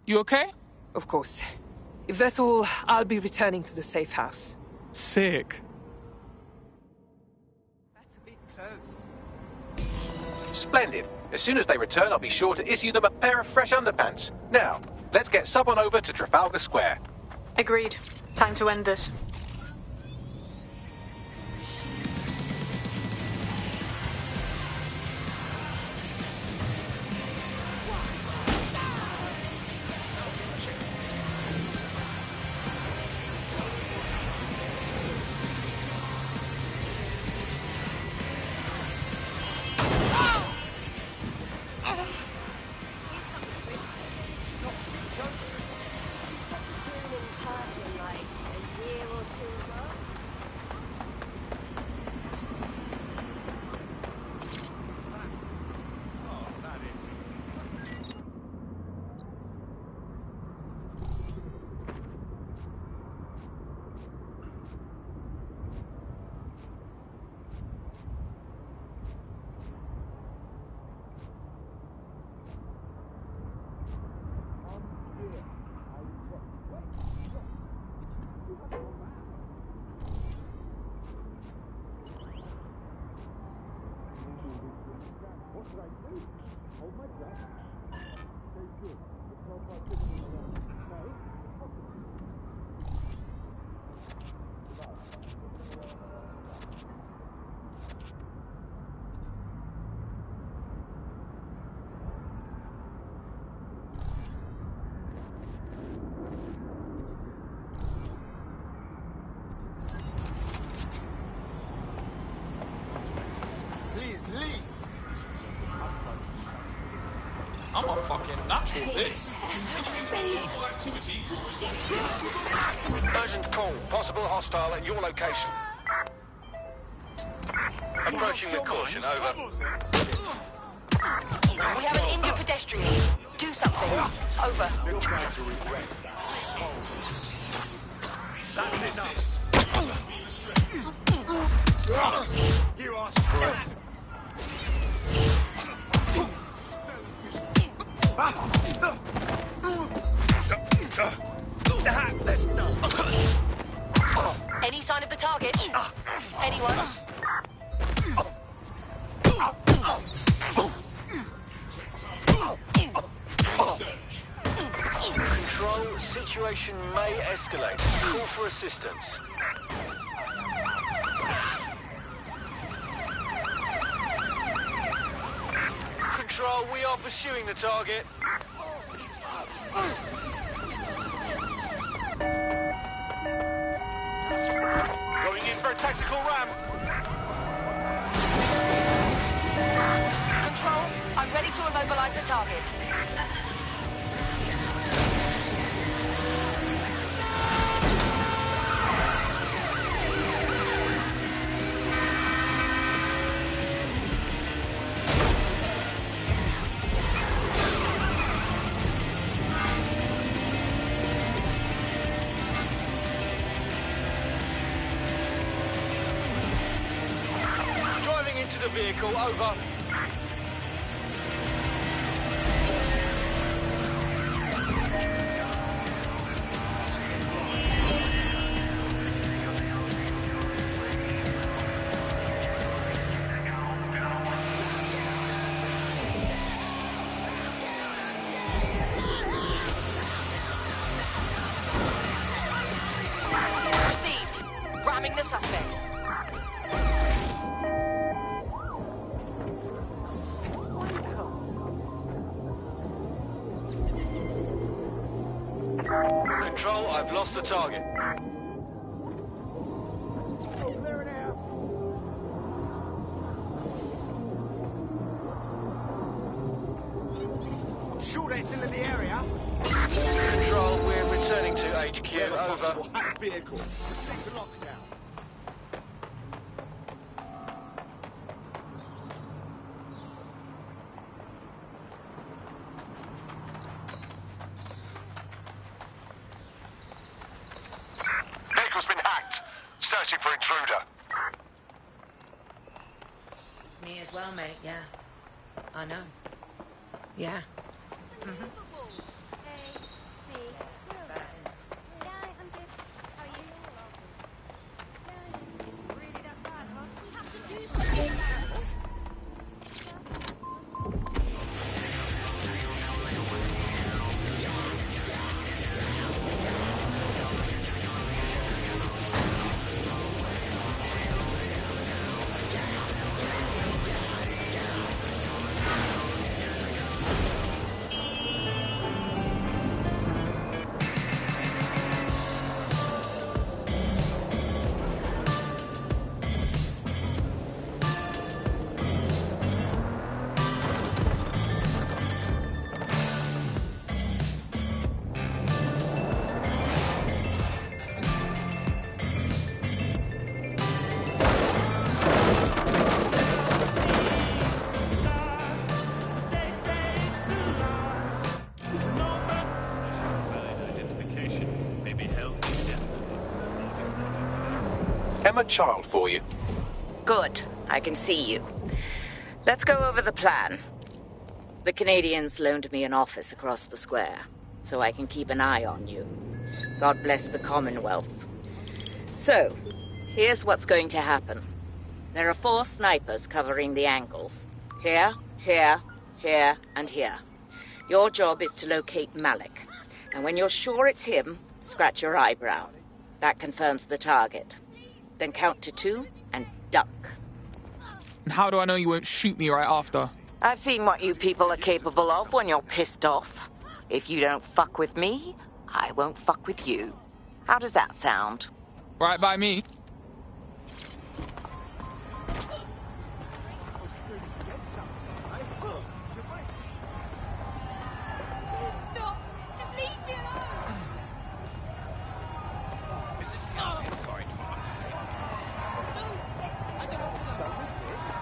You okay? Of course. If that's all, I'll be returning to the safe house. Sick. That's a bit close. Splendid. As soon as they return, I'll be sure to issue them a pair of fresh underpants. Now, let's get someone over to Trafalgar Square. Agreed. Time to end this. I'm a fucking natural this. Urgent call. Possible hostile at your location. Approaching the caution. Over. We have an injured pedestrian. Do something. Over. That's enough. You asked for it. Let's go. Any sign of the target? Anyone? Control, situation may escalate. Call for assistance. Control, we are pursuing the target. Going in for a tactical ram. Control, I'm ready to immobilize the target. Into the vehicle, over. Received. Ramming the suspect. Control, I've lost the target. I'm sure they're still in the area. Control, we're returning to HQ, over. Hacked vehicle. Proceed to lockdown. Vehicle's been hacked. Searching for intruder. Me as well, mate, yeah. I know. Yeah. Emma Child for you. Good. I can see you. Let's go over the plan. The Canadians loaned me an office across the square, so I can keep an eye on you. God bless the Commonwealth. So, here's what's going to happen. There are 4 snipers covering the angles. Here, here, and here. Your job is to locate Malik. And when you're sure it's him, scratch your eyebrow. That confirms the target. Then count to 2 and duck. And how do I know you won't shoot me right after? I've seen what you people are capable of when you're pissed off. If you don't fuck with me, I won't fuck with you. How does that sound? Right by me. Stop! Just leave me alone! Is it not inside for I don't want to go. Don't resist.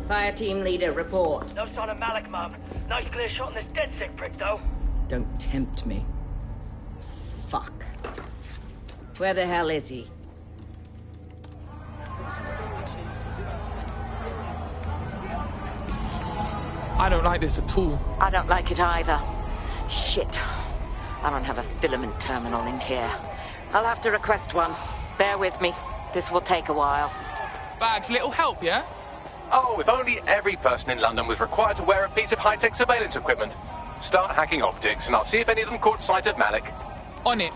Fire team leader, report. No sign of Malik, Mum. Nice clear shot on this DedSec prick, though. Don't tempt me. Fuck. Where the hell is he? I don't like this at all. I don't like it either. Shit. I don't have a filament terminal in here. I'll have to request one. Bear with me. This will take a while. Bags, little help, yeah? Oh, if only every person in London was required to wear a piece of high-tech surveillance equipment. Start hacking optics, and I'll see if any of them caught sight of Malik. On it.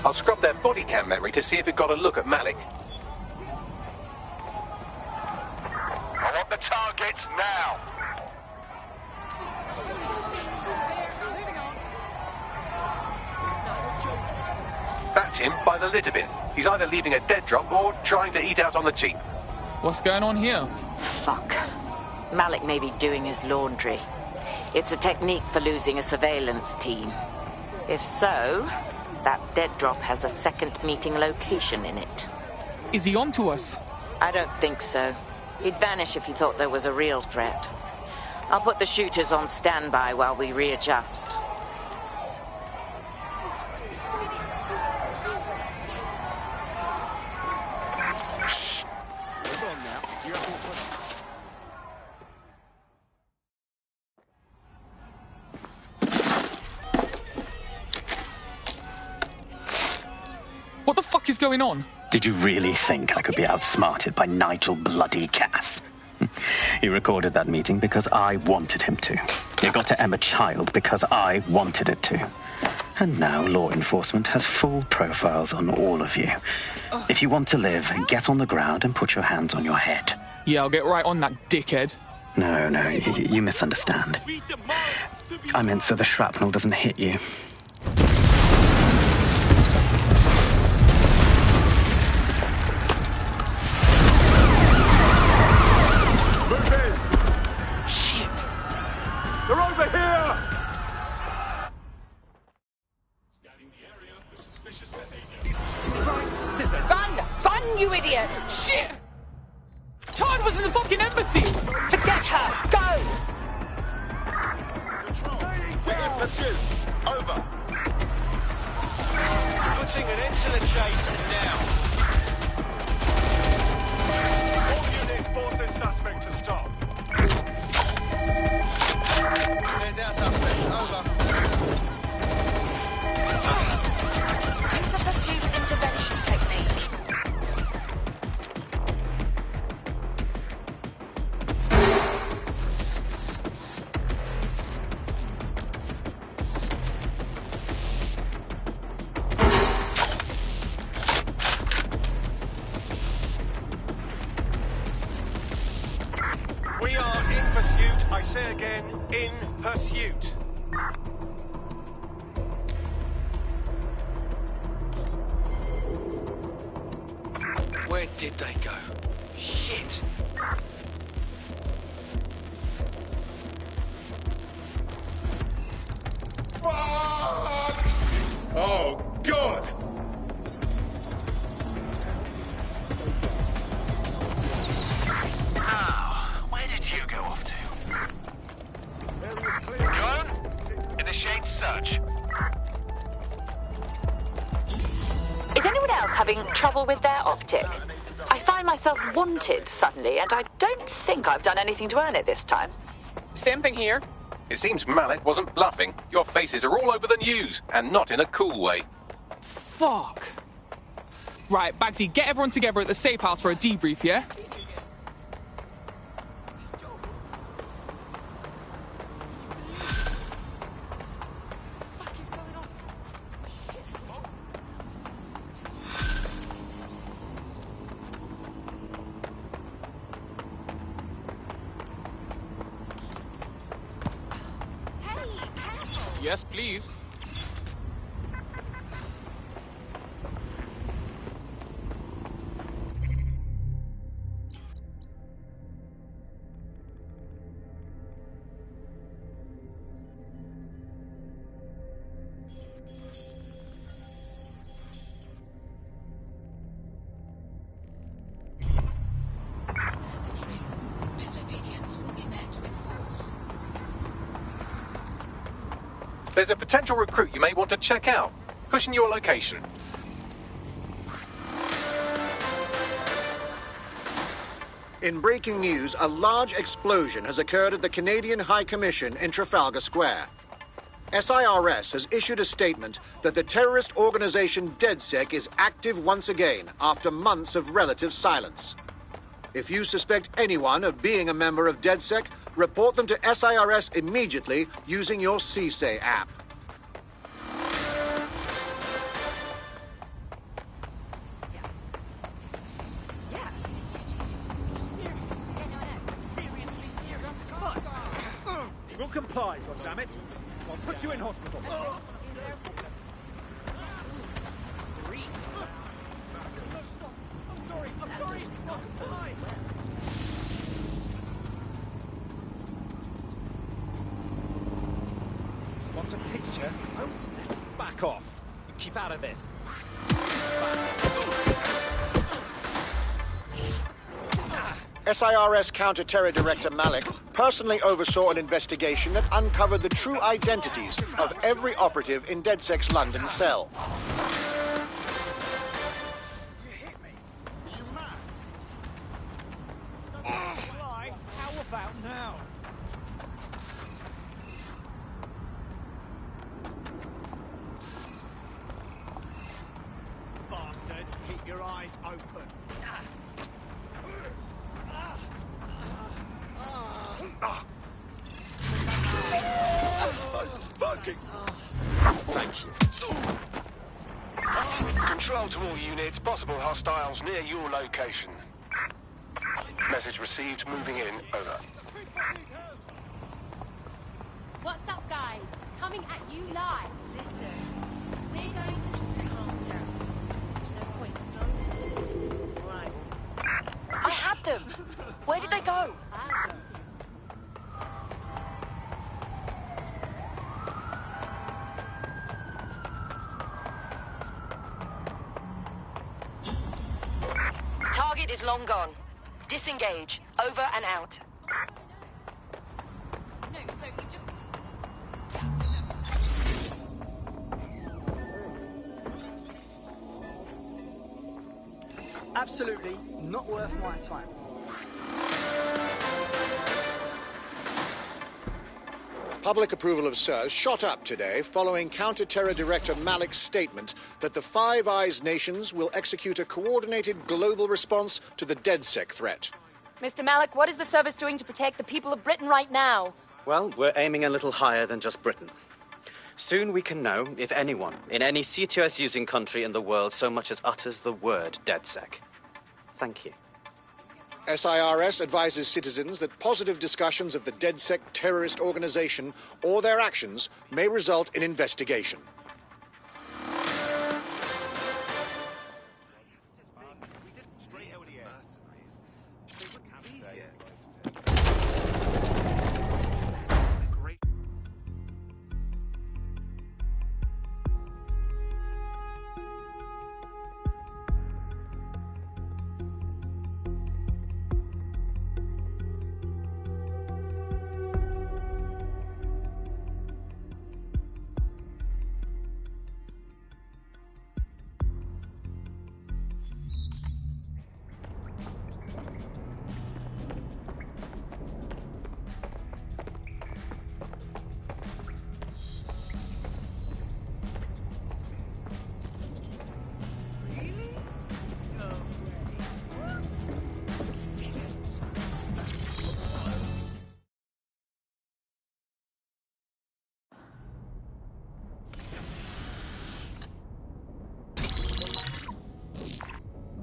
I'll scrub their body cam memory to see if it got a look at Malik. I want the target now. That's him by the litter bin. He's either leaving a dead drop or trying to eat out on the cheap. What's going on here? Fuck. Malik may be doing his laundry. It's a technique for losing a surveillance team. If so, that dead drop has a second meeting location in it. Is he on to us? I don't think so. He'd vanish if he thought there was a real threat. I'll put the shooters on standby while we readjust. What the fuck is going on? Did you really think I could be outsmarted by Nigel bloody Cass? He recorded that meeting because I wanted him to. It got to Emma Child because I wanted it to. And now law enforcement has full profiles on all of you. If you want to live, get on the ground and put your hands on your head. Yeah, I'll get right on that dickhead. No, you misunderstand. I meant so the shrapnel doesn't hit you. They're over here! Run, you idiot! Shit! Child was in the fucking embassy! Forget her! Go! We're in pursuit. Over. Putting an end to the chase now. All units force this suspect to stop. There's our suspect. Over. It's a pursuit intervention technique. We are in pursuit. I say again, in pursuit. Where did they go? Shit! Fuck! Oh, God! Now, where did you go off to? Drive having trouble with their optic. I find myself wanted suddenly, and I don't think I've done anything to earn it this time. Same thing here. It seems Malik wasn't bluffing. Your faces are all over the news, and not in a cool way. Fuck. Right, Bagsy, get everyone together at the safe house for a debrief, yeah? Yes, please. There's a potential recruit you may want to check out. Pushing your location. In breaking news, a large explosion has occurred at the Canadian High Commission in Trafalgar Square. SIRS has issued a statement that the terrorist organization DedSec is active once again after months of relative silence. If you suspect anyone of being a member of DedSec, report them to SIRS immediately using your CSAY app. You will comply, goddammit. I'll put you in hospital. I'm sorry. Want a picture? Oh, back off. Keep out of this. SIRS Counter-Terror Director Malik personally oversaw an investigation that uncovered the true identities of every operative in DedSec's London cell. How about now? Bastard, keep your eyes open. Thank you. Control to all units. Possible hostiles near your location. Message received. Moving in. Over. What's up, guys? Coming at you live. Listen, we're going to just calm down. There's no point. No. Right. I had them. Where did they go? Target is long gone. Disengage. Over and out. No, so you just... Absolutely not worth my time. Public approval of SIRS shot up today following Counter-Terror Director Malik's statement that the Five Eyes nations will execute a coordinated global response to the DedSec threat. Mr. Malik, what is the service doing to protect the people of Britain right now? Well, we're aiming a little higher than just Britain. Soon we can know if anyone in any CTOS-using country in the world so much as utters the word DedSec. Thank you. SIRS advises citizens that positive discussions of the DedSec terrorist organization or their actions may result in investigation.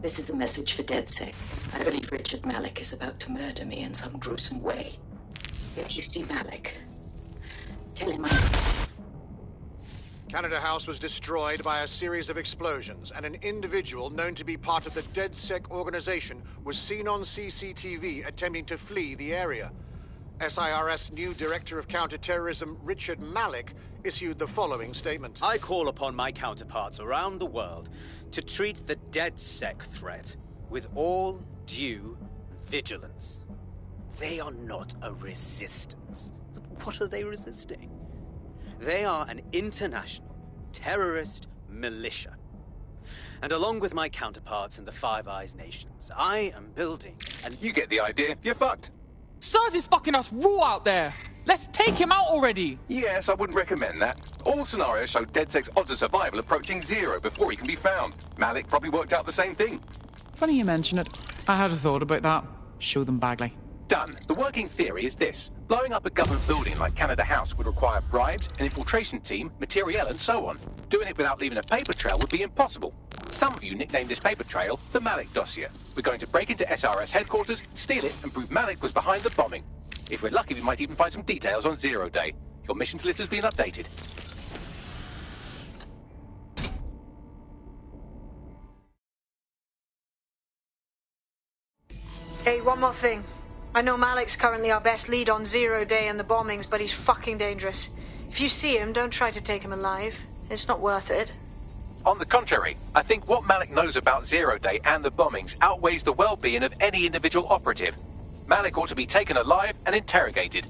This is a message for DedSec. I believe Richard Malik is about to murder me in some gruesome way. If you see Malik, tell him Canada House was destroyed by a series of explosions, and an individual known to be part of the DedSec organization was seen on CCTV attempting to flee the area. SIRS new Director of Counterterrorism, Richard Malik, issued the following statement. I call upon my counterparts around the world to treat the DedSec threat with all due vigilance. They are not a resistance. What are they resisting? They are an international terrorist militia. And along with my counterparts in the Five Eyes nations, I am building an... You get the idea. You're fucked. Sirs is fucking us raw out there. Let's take him out already. Yes, I wouldn't recommend that. All scenarios show DedSec's odds of survival approaching 0 before he can be found. Malik probably worked out the same thing. Funny you mention it. I had a thought about that. Show them Bagley. Done. The working theory is this. Blowing up a government building like Canada House would require bribes, an infiltration team, materiel, and so on. Doing it without leaving a paper trail would be impossible. Some of you nicknamed this paper trail the Malik dossier. We're going to break into SRS headquarters, steal it, and prove Malik was behind the bombing. If we're lucky, we might even find some details on Zero Day. Your missions list has been updated. Hey, one more thing. I know Malik's currently our best lead on Zero Day and the bombings, but he's fucking dangerous. If you see him, don't try to take him alive. It's not worth it. On the contrary, I think what Malik knows about Zero Day and the bombings outweighs the well-being of any individual operative. Malik ought to be taken alive and interrogated.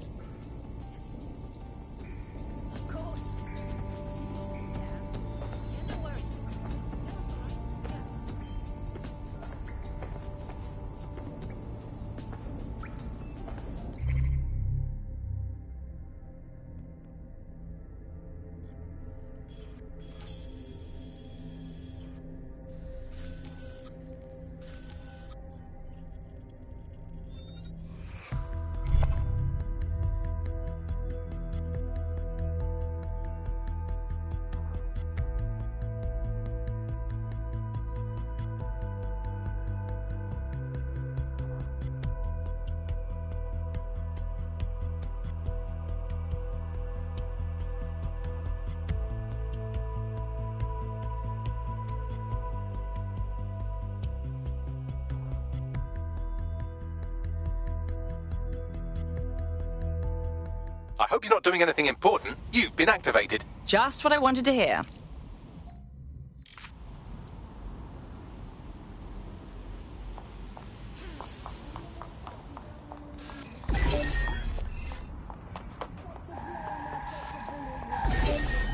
I hope you're not doing anything important. You've been activated. Just what I wanted to hear.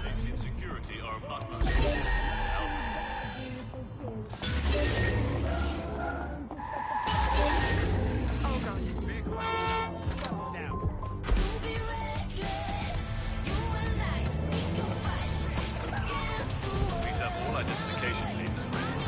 Safety and security are of utmost importance. Oh god. Please have all identification papers ready.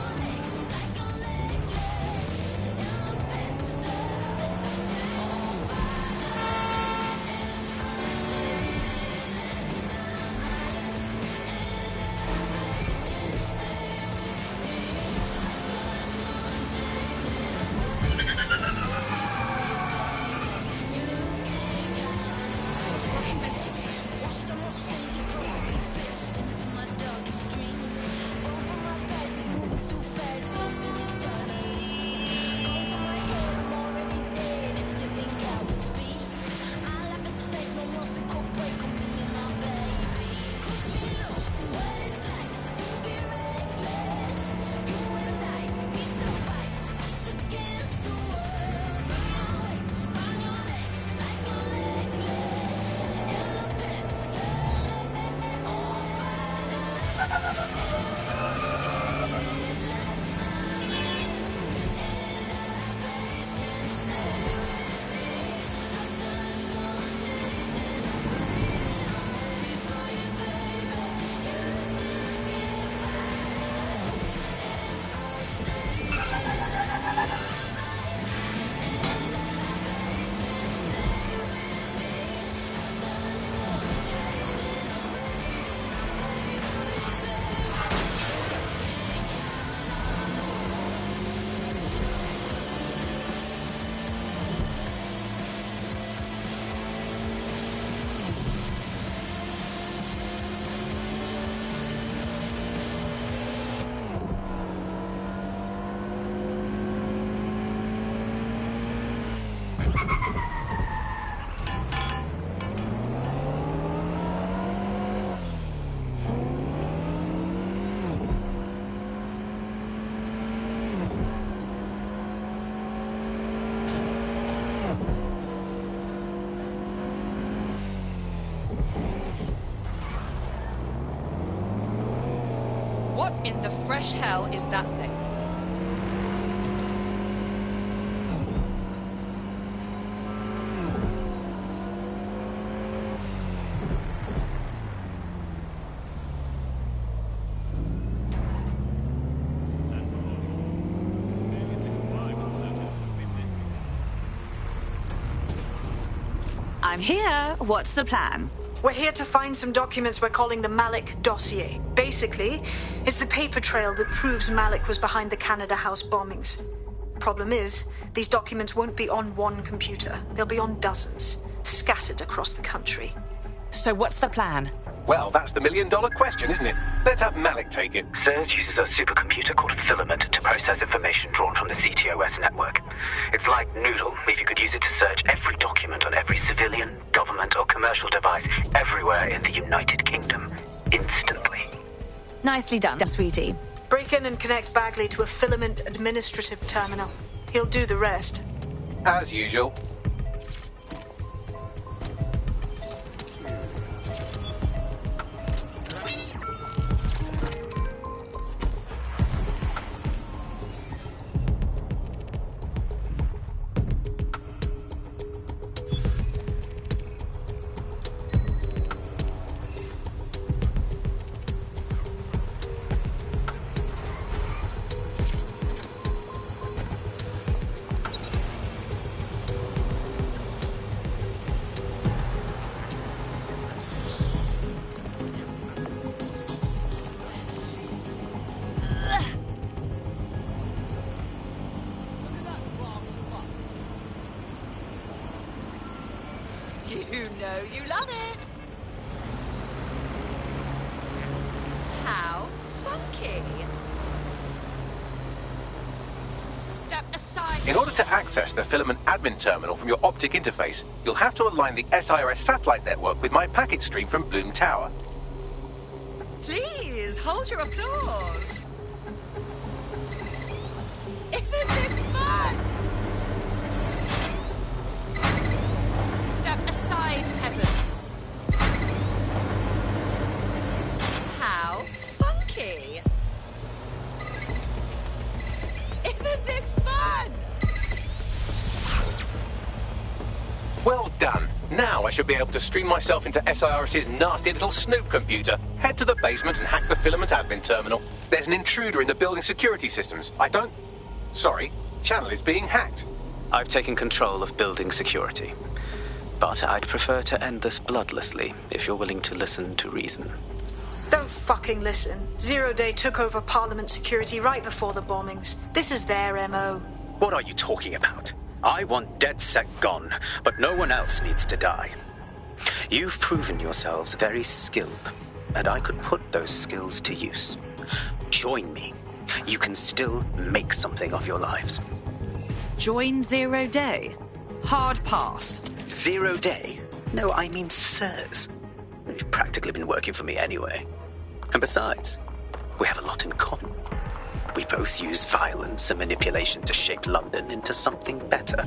What in the fresh hell is that thing? I'm here. What's the plan? We're here to find some documents we're calling the Malik dossier. Basically, it's the paper trail that proves Malik was behind the Canada House bombings. Problem is, these documents won't be on one computer. They'll be on dozens, scattered across the country. So what's the plan? Well, that's the million-dollar question, isn't it? Let's have Malik take it. SIRS uses a supercomputer called Filament to process information drawn from the CTOS network. It's like Noodle, if you could use it to search every document on every civilian, government, or commercial device everywhere in the United Kingdom, instantly. Nicely done, sweetie. Break in and connect Bagley to a Filament administrative terminal. He'll do the rest. As usual. You know you love it. How funky. Step aside. In order to access the Filament admin terminal from your optic interface, you'll have to align the SIRS satellite network with my packet stream from Bloom Tower. Please, hold your applause. Isn't this fun? Step aside, peasants. How funky. Isn't this fun? Well done. Now I should be able to stream myself into SIRS's nasty little Snoop computer, head to the basement and hack the Filament admin terminal. There's an intruder in the building security systems. Sorry, channel is being hacked. I've taken control of building security. But I'd prefer to end this bloodlessly, if you're willing to listen to reason. Don't fucking listen. Zero Day took over Parliament security right before the bombings. This is their MO. What are you talking about? I want DedSec gone, but no one else needs to die. You've proven yourselves very skilled, and I could put those skills to use. Join me. You can still make something of your lives. Join Zero Day? Hard pass. Zero Day? No, I mean SIRS. You've practically been working for me anyway. And besides, we have a lot in common. We both use violence and manipulation to shape London into something better.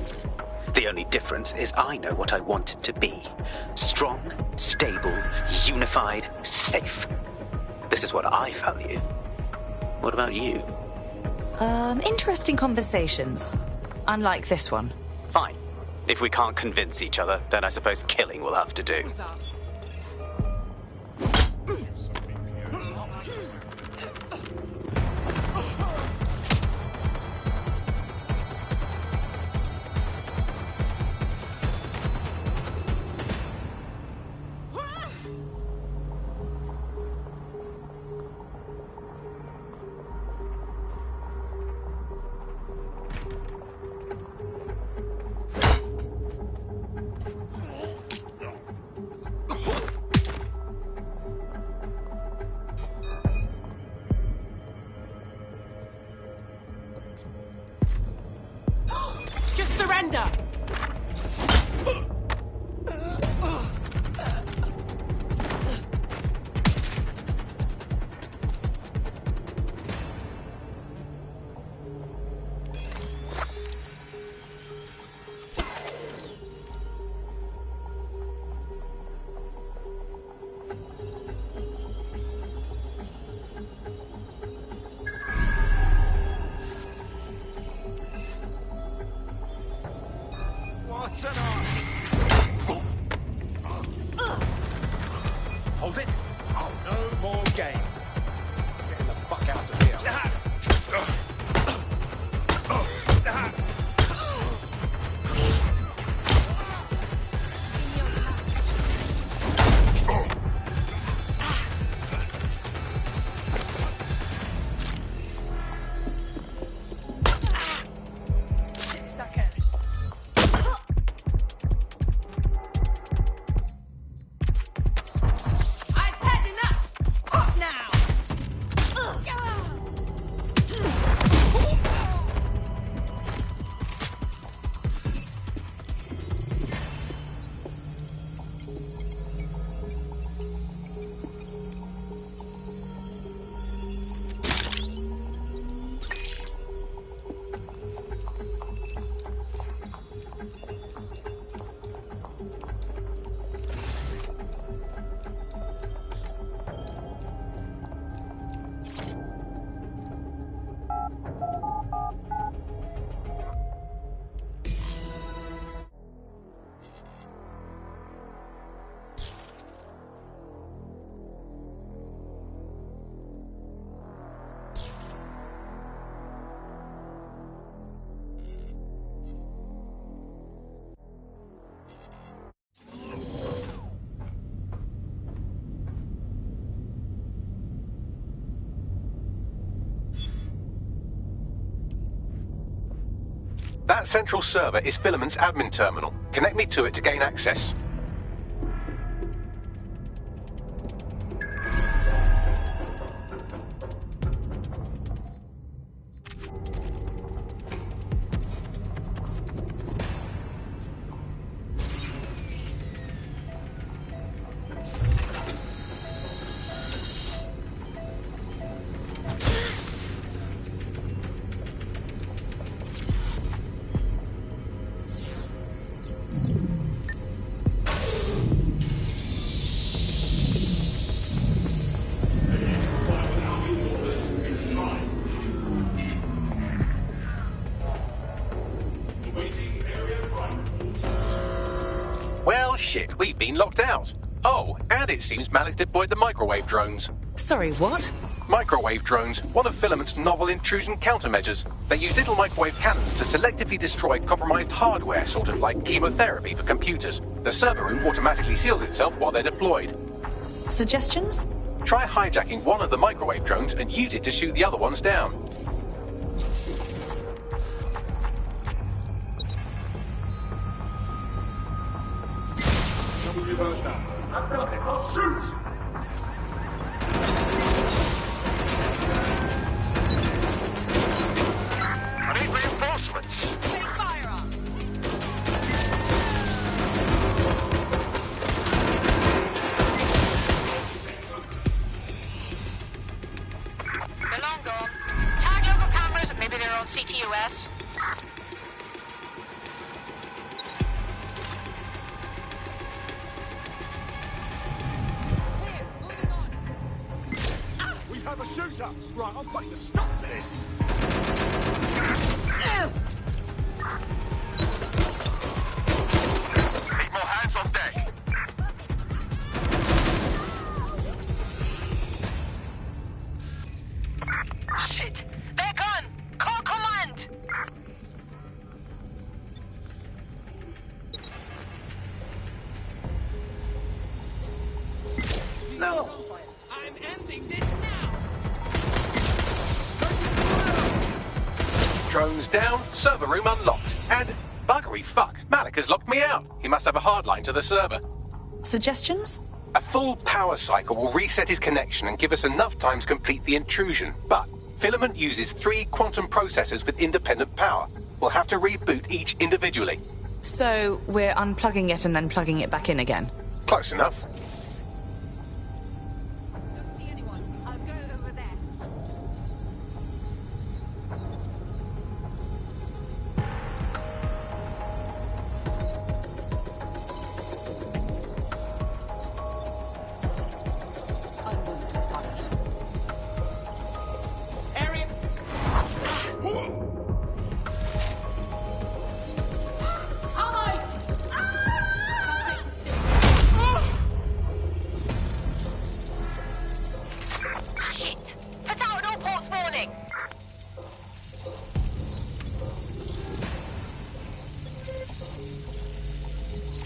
The only difference is I know what I want it to be. Strong, stable, unified, safe. This is what I value. What about you? Interesting conversations. Unlike this one. Fine. If we can't convince each other, then I suppose killing will have to do. Just surrender. That central server is Filament's admin terminal. Connect me to it to gain access. Well, shit, we've been locked out. Oh, and it seems Malik deployed the microwave drones. Sorry, what? Microwave drones, one of Filament's novel intrusion countermeasures. They use little microwave cannons to selectively destroy compromised hardware, sort of like chemotherapy for computers. The server room automatically seals itself while they're deployed. Suggestions? Try hijacking one of the microwave drones and use it to shoot the other ones down. That does it. I'll shoot! I need reinforcements. Take firearms. They're long gone. Tag local cameras, maybe they're on CTOS. We have a shooter! Right, I'm putting a stop to this! Need more hands on deck! Shit! They're gone! Call command! No! I'm ending this now. Drones down, server room unlocked. And buggery fuck, Malik has locked me out. He must have a hard line to the server. Suggestions? A full power cycle will reset his connection and give us enough time to complete the intrusion. But Filament uses 3 quantum processors with independent power. We'll have to reboot each individually. So we're unplugging it and then plugging it back in again? Close enough. Don't see anyone. I'll go over there. Area. Shit! Put out an all ports warning!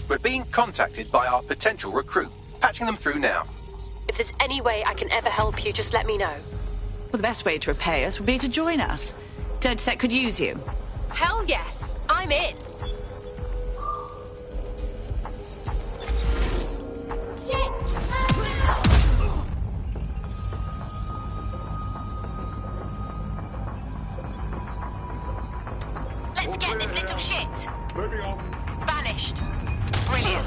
We're being contacted by our potential recruit. Patching them through now. If there's any way I can ever help you, just let me know. Well, the best way to repay us would be to join us. DedSec could use you. Hell yes, I'm in. Let's get this little shit! Moving on. Vanished. Brilliant.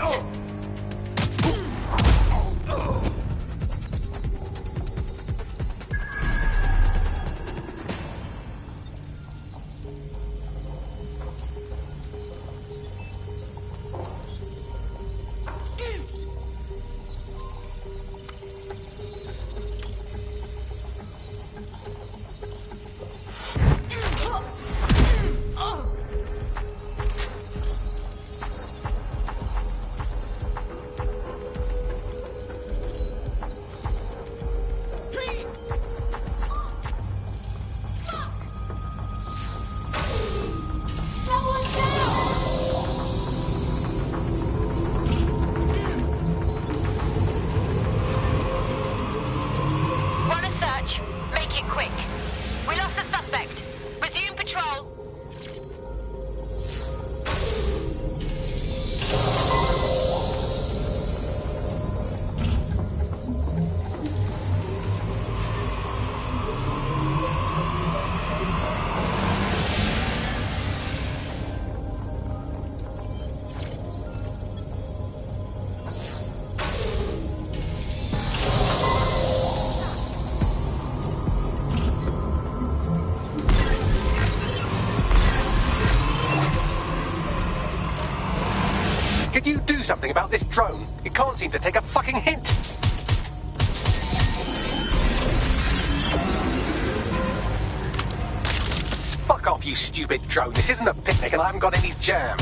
do something about this drone. It can't seem to take a fucking hint. Fuck off, you stupid drone. This isn't a picnic and I haven't got any jam.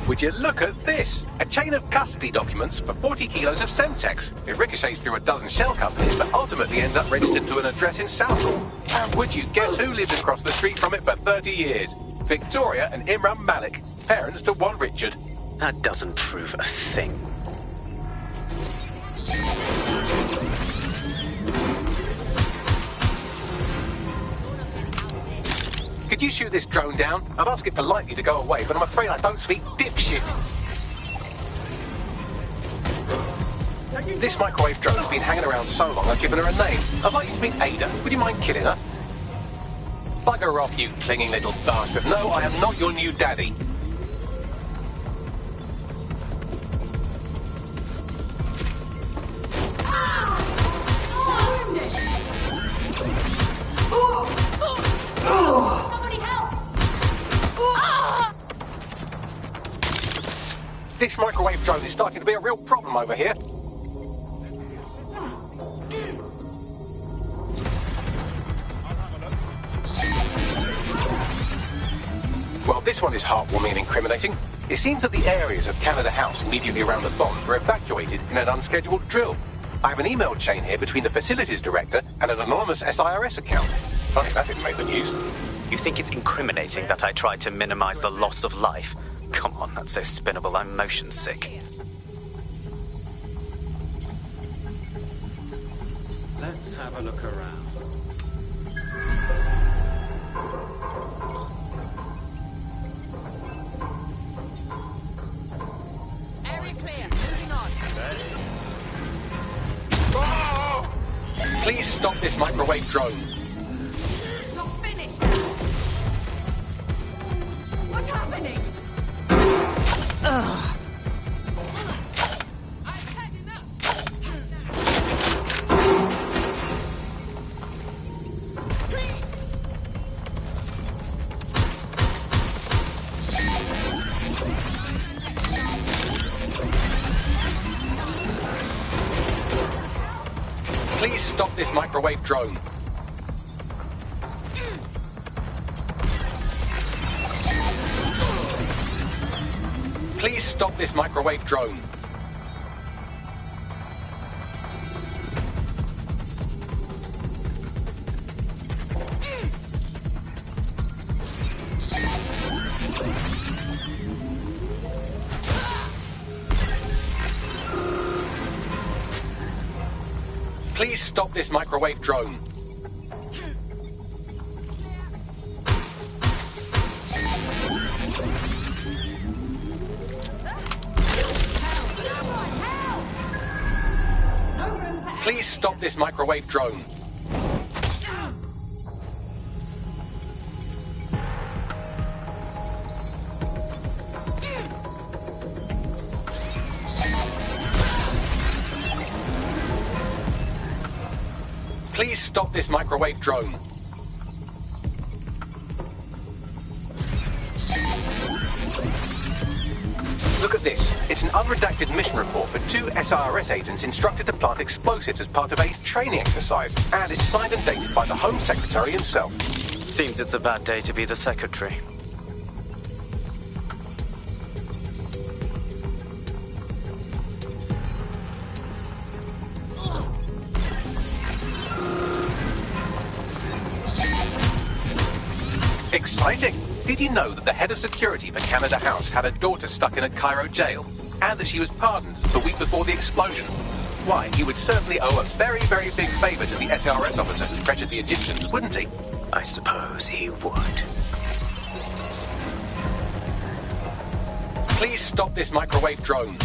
Would you look at this? A chain of custody documents for 40 kilos of Semtex. It ricochets through a dozen shell companies, but ultimately ends up registered to an address in Southall. And would you guess who lived across the street from it for 30 years? Victoria and Imran Malik, parents to one Richard. That doesn't prove a thing. Could you shoot this drone down? I'd ask it politely to go away, but I'm afraid I don't speak dipshit. This microwave drone's been hanging around so long I've given her a name. I'd like you to meet Ada. Would you mind killing her? Bugger off, you clinging little bastard. No, I am not your new daddy. This microwave drone is starting to be a real problem over here. Well, this one is heartwarming and incriminating. It seems that the areas of Canada House immediately around the bomb were evacuated in an unscheduled drill. I have an email chain here between the facilities director and an anonymous SIRS account. Funny that didn't make the news. You think it's incriminating that I tried to minimize the loss of life? Come on, that's so spinnable, I'm motion sick. Let's have a look around. Area clear. Moving on. Oh! Please stop this microwave drone. Not finished. What's happening? Ugh. Please stop this microwave drone. Please stop this microwave drone. Please stop this microwave drone. Please stop this microwave drone. Please stop this microwave drone. Look at this. It's an unredacted mission report for 2 SIRS agents instructed to plant explosives as part of a training exercise. And it's signed and dated by the Home Secretary himself. Seems it's a bad day to be the Secretary. Exciting! Did you know that the head of security for Canada House had a daughter stuck in a Cairo jail? And that she was pardoned the week before the explosion? Why, he would certainly owe a very, very big favour to the SRS officer who pressured the Egyptians, wouldn't he? I suppose he would. Please stop this microwave drone.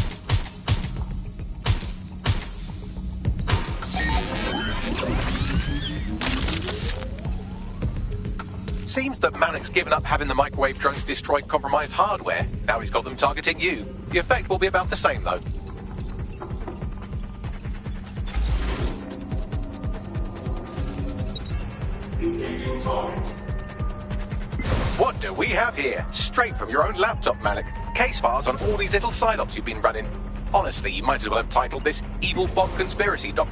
seems that Malik's given up having the microwave drones destroy compromised hardware. Now he's got them targeting you. The effect will be about the same, though. What do we have here? Straight from your own laptop, Malik. Case files on all these little side-ops you've been running. Honestly, you might as well have titled this Evil Bomb Conspiracy, Doc.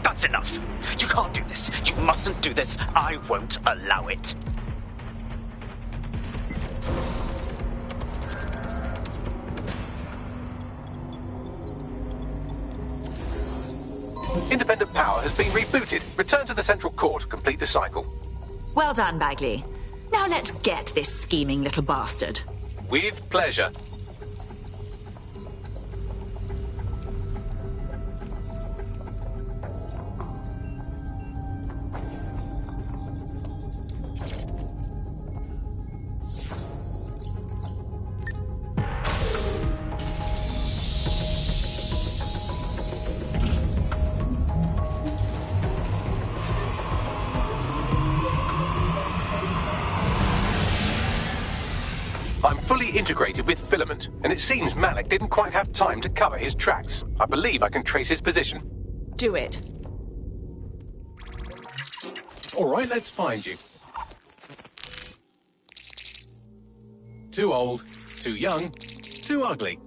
That's enough. You can't do this. You mustn't do this. I won't allow it. Independent power has been rebooted. Return to the central core to complete the cycle. Well done, Bagley. Now let's get this scheming little bastard. With pleasure. I'm fully integrated with Filament, and it seems Malik didn't quite have time to cover his tracks. I believe I can trace his position. Do it. All right, let's find you. Too old, too young, too ugly,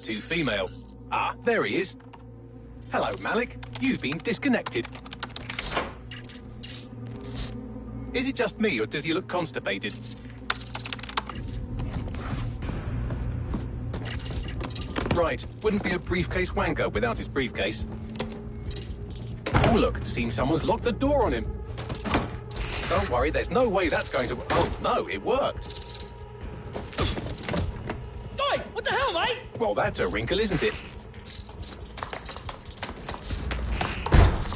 too female. Ah, there he is. Hello, Malik. You've been disconnected. Is it just me, or does he look constipated? Right, wouldn't be a briefcase wanker without his briefcase. Oh look, seems someone's locked the door on him. Don't worry, there's no way that's going to... Oh no, it worked. Oi, what the hell, mate? Well, that's a wrinkle, isn't it?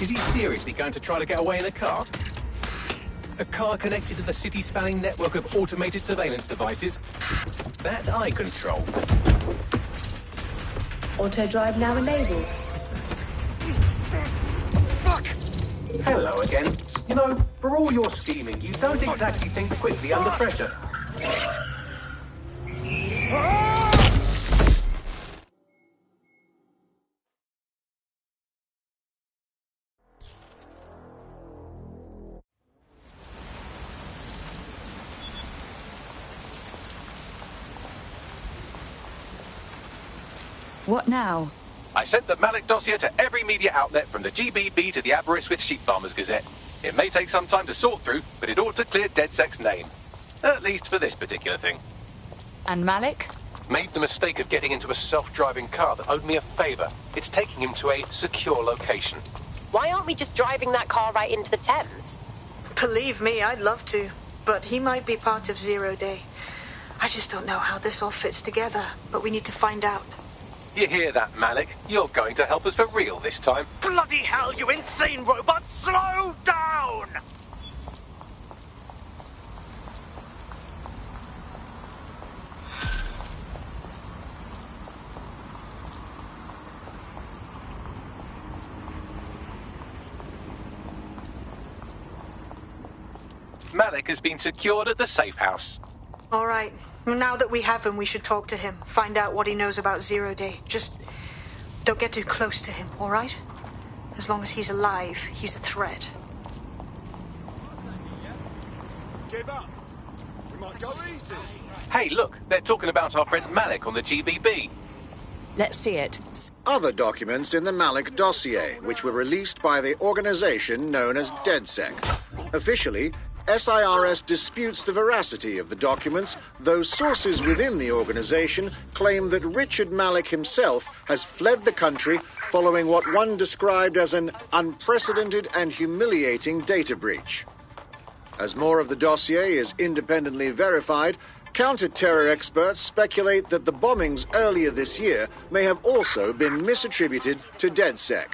Is he seriously going to try to get away in a car? A car connected to the city-spanning network of automated surveillance devices? That I control. Auto drive now enabled. Fuck! Hello again. You know, for all your scheming, you don't exactly think quickly under pressure. What now? I sent the Malik dossier to every media outlet from the GBB to the Aberystwyth Sheep Farmers Gazette. It may take some time to sort through, but it ought to clear DedSec's name. At least for this particular thing. And Malik? Made the mistake of getting into a self-driving car that owed me a favor. It's taking him to a secure location. Why aren't we just driving that car right into the Thames? Believe me, I'd love to. But he might be part of Zero Day. I just don't know how this all fits together, but we need to find out. You hear that, Malik? You're going to help us for real this time. Bloody hell, you insane robot! Slow down! Malik has been secured at the safe house. All right. Now that we have him, we should talk to him. Find out what he knows about Zero Day. Just don't get too close to him, all right? As long as he's alive, he's a threat. Give up. We might go easy. Hey, look, they're talking about our friend Malik on the GBB. Let's see it. Other documents in the Malik dossier, which were released by the organization known as DedSec. Officially, SIRS disputes the veracity of the documents, though sources within the organization claim that Richard Malik himself has fled the country following what one described as an unprecedented and humiliating data breach. As more of the dossier is independently verified, counter-terror experts speculate that the bombings earlier this year may have also been misattributed to DedSec.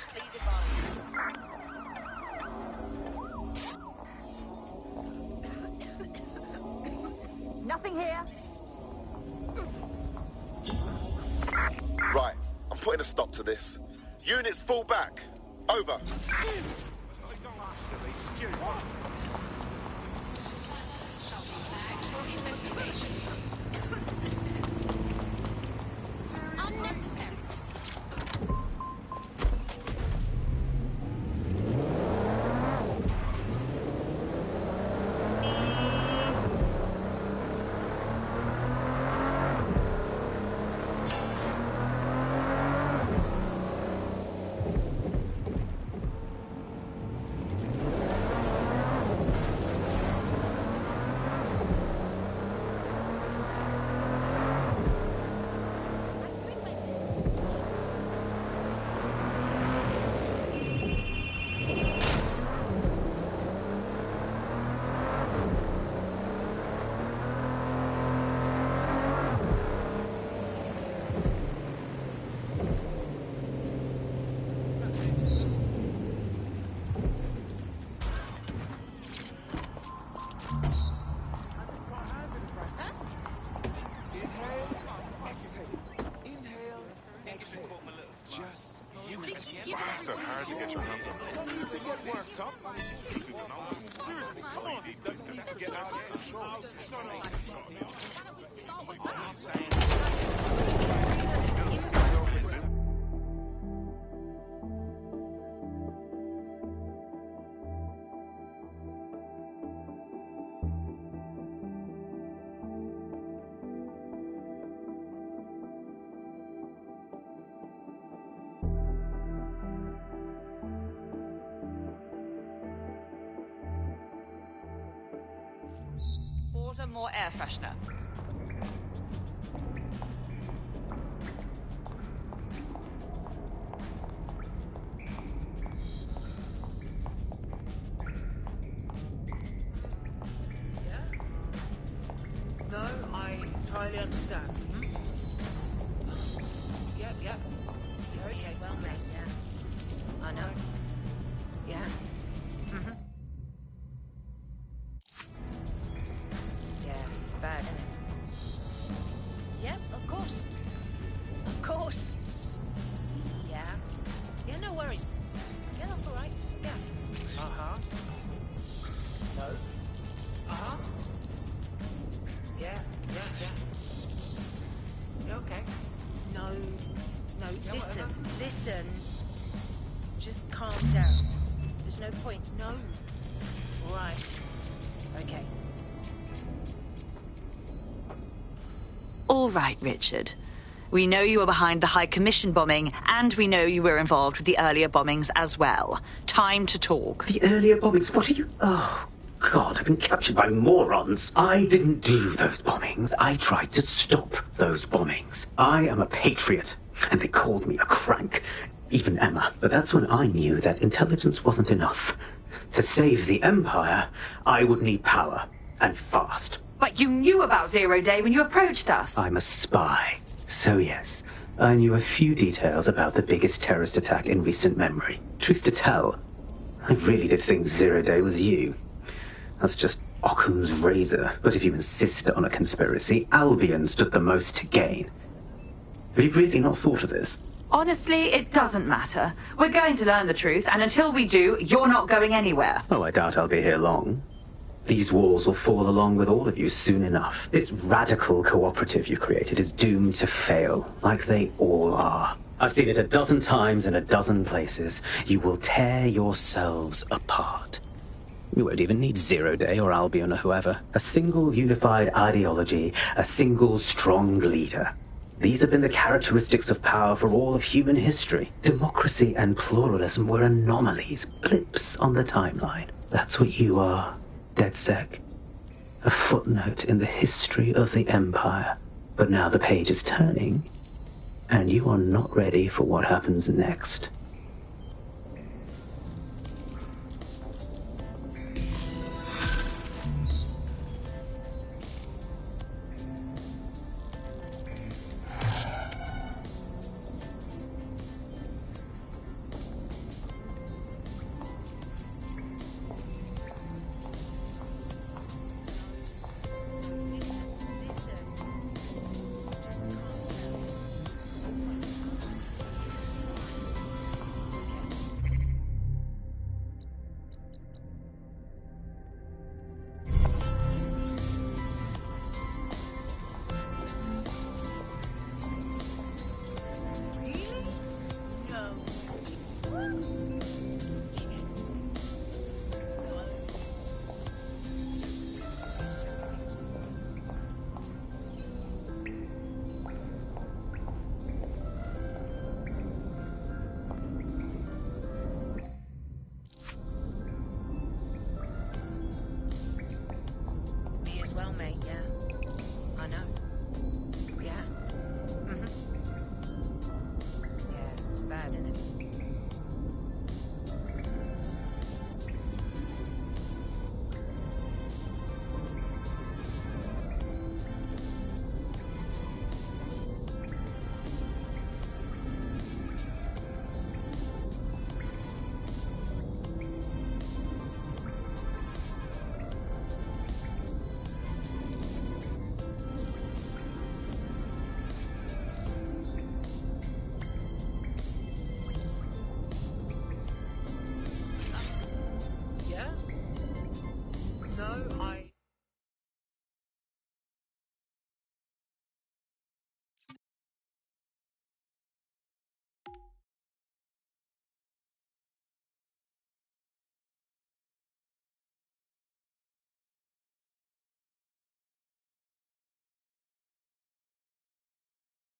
Nothing here. Right, I'm putting a stop to this. Units fall back. Over. to get worked up. Seriously, come on, this doesn't need to get out of control. Order more air freshener. No, I entirely understand. Yep. Very well made, yeah. I know. Yeah. Yeah, it's bad, isn't it? Yep, of course. Of course. Yeah. Yeah, no worries. Yeah, that's all right. Yeah. Uh-huh. No. Uh-huh. Yeah. You okay? No, yeah, listen. Just calm down. There's no point. No. All right. Okay. All right, Richard. We know you were behind the High Commission bombing, and we know you were involved with the earlier bombings as well. Time to talk. The earlier bombings? What are you... Oh, God, I've been captured by morons. I didn't do those bombings. I tried to stop those bombings. I am a patriot, and they called me a crank. Even Emma. But that's when I knew that intelligence wasn't enough. To save the Empire, I would need power, and fast. But you knew about Zero Day when you approached us. I'm a spy. So yes, I knew a few details about the biggest terrorist attack in recent memory. Truth to tell, I really did think Zero Day was you. That's just Occam's razor. But if you insist on a conspiracy, Albion stood the most to gain. Have you really not thought of this? Honestly, it doesn't matter. We're going to learn the truth, and until we do, you're not going anywhere. Oh, I doubt I'll be here long. These walls will fall along with all of you soon enough. This radical cooperative you created is doomed to fail, like they all are. I've seen it a dozen times in a dozen places. You will tear yourselves apart. You won't even need Zero Day or Albion or whoever. A single unified ideology, a single strong leader. These have been the characteristics of power for all of human history. Democracy and pluralism were anomalies, blips on the timeline. That's what you are, DedSec. A footnote in the history of the Empire. But now the page is turning, and you are not ready for what happens next.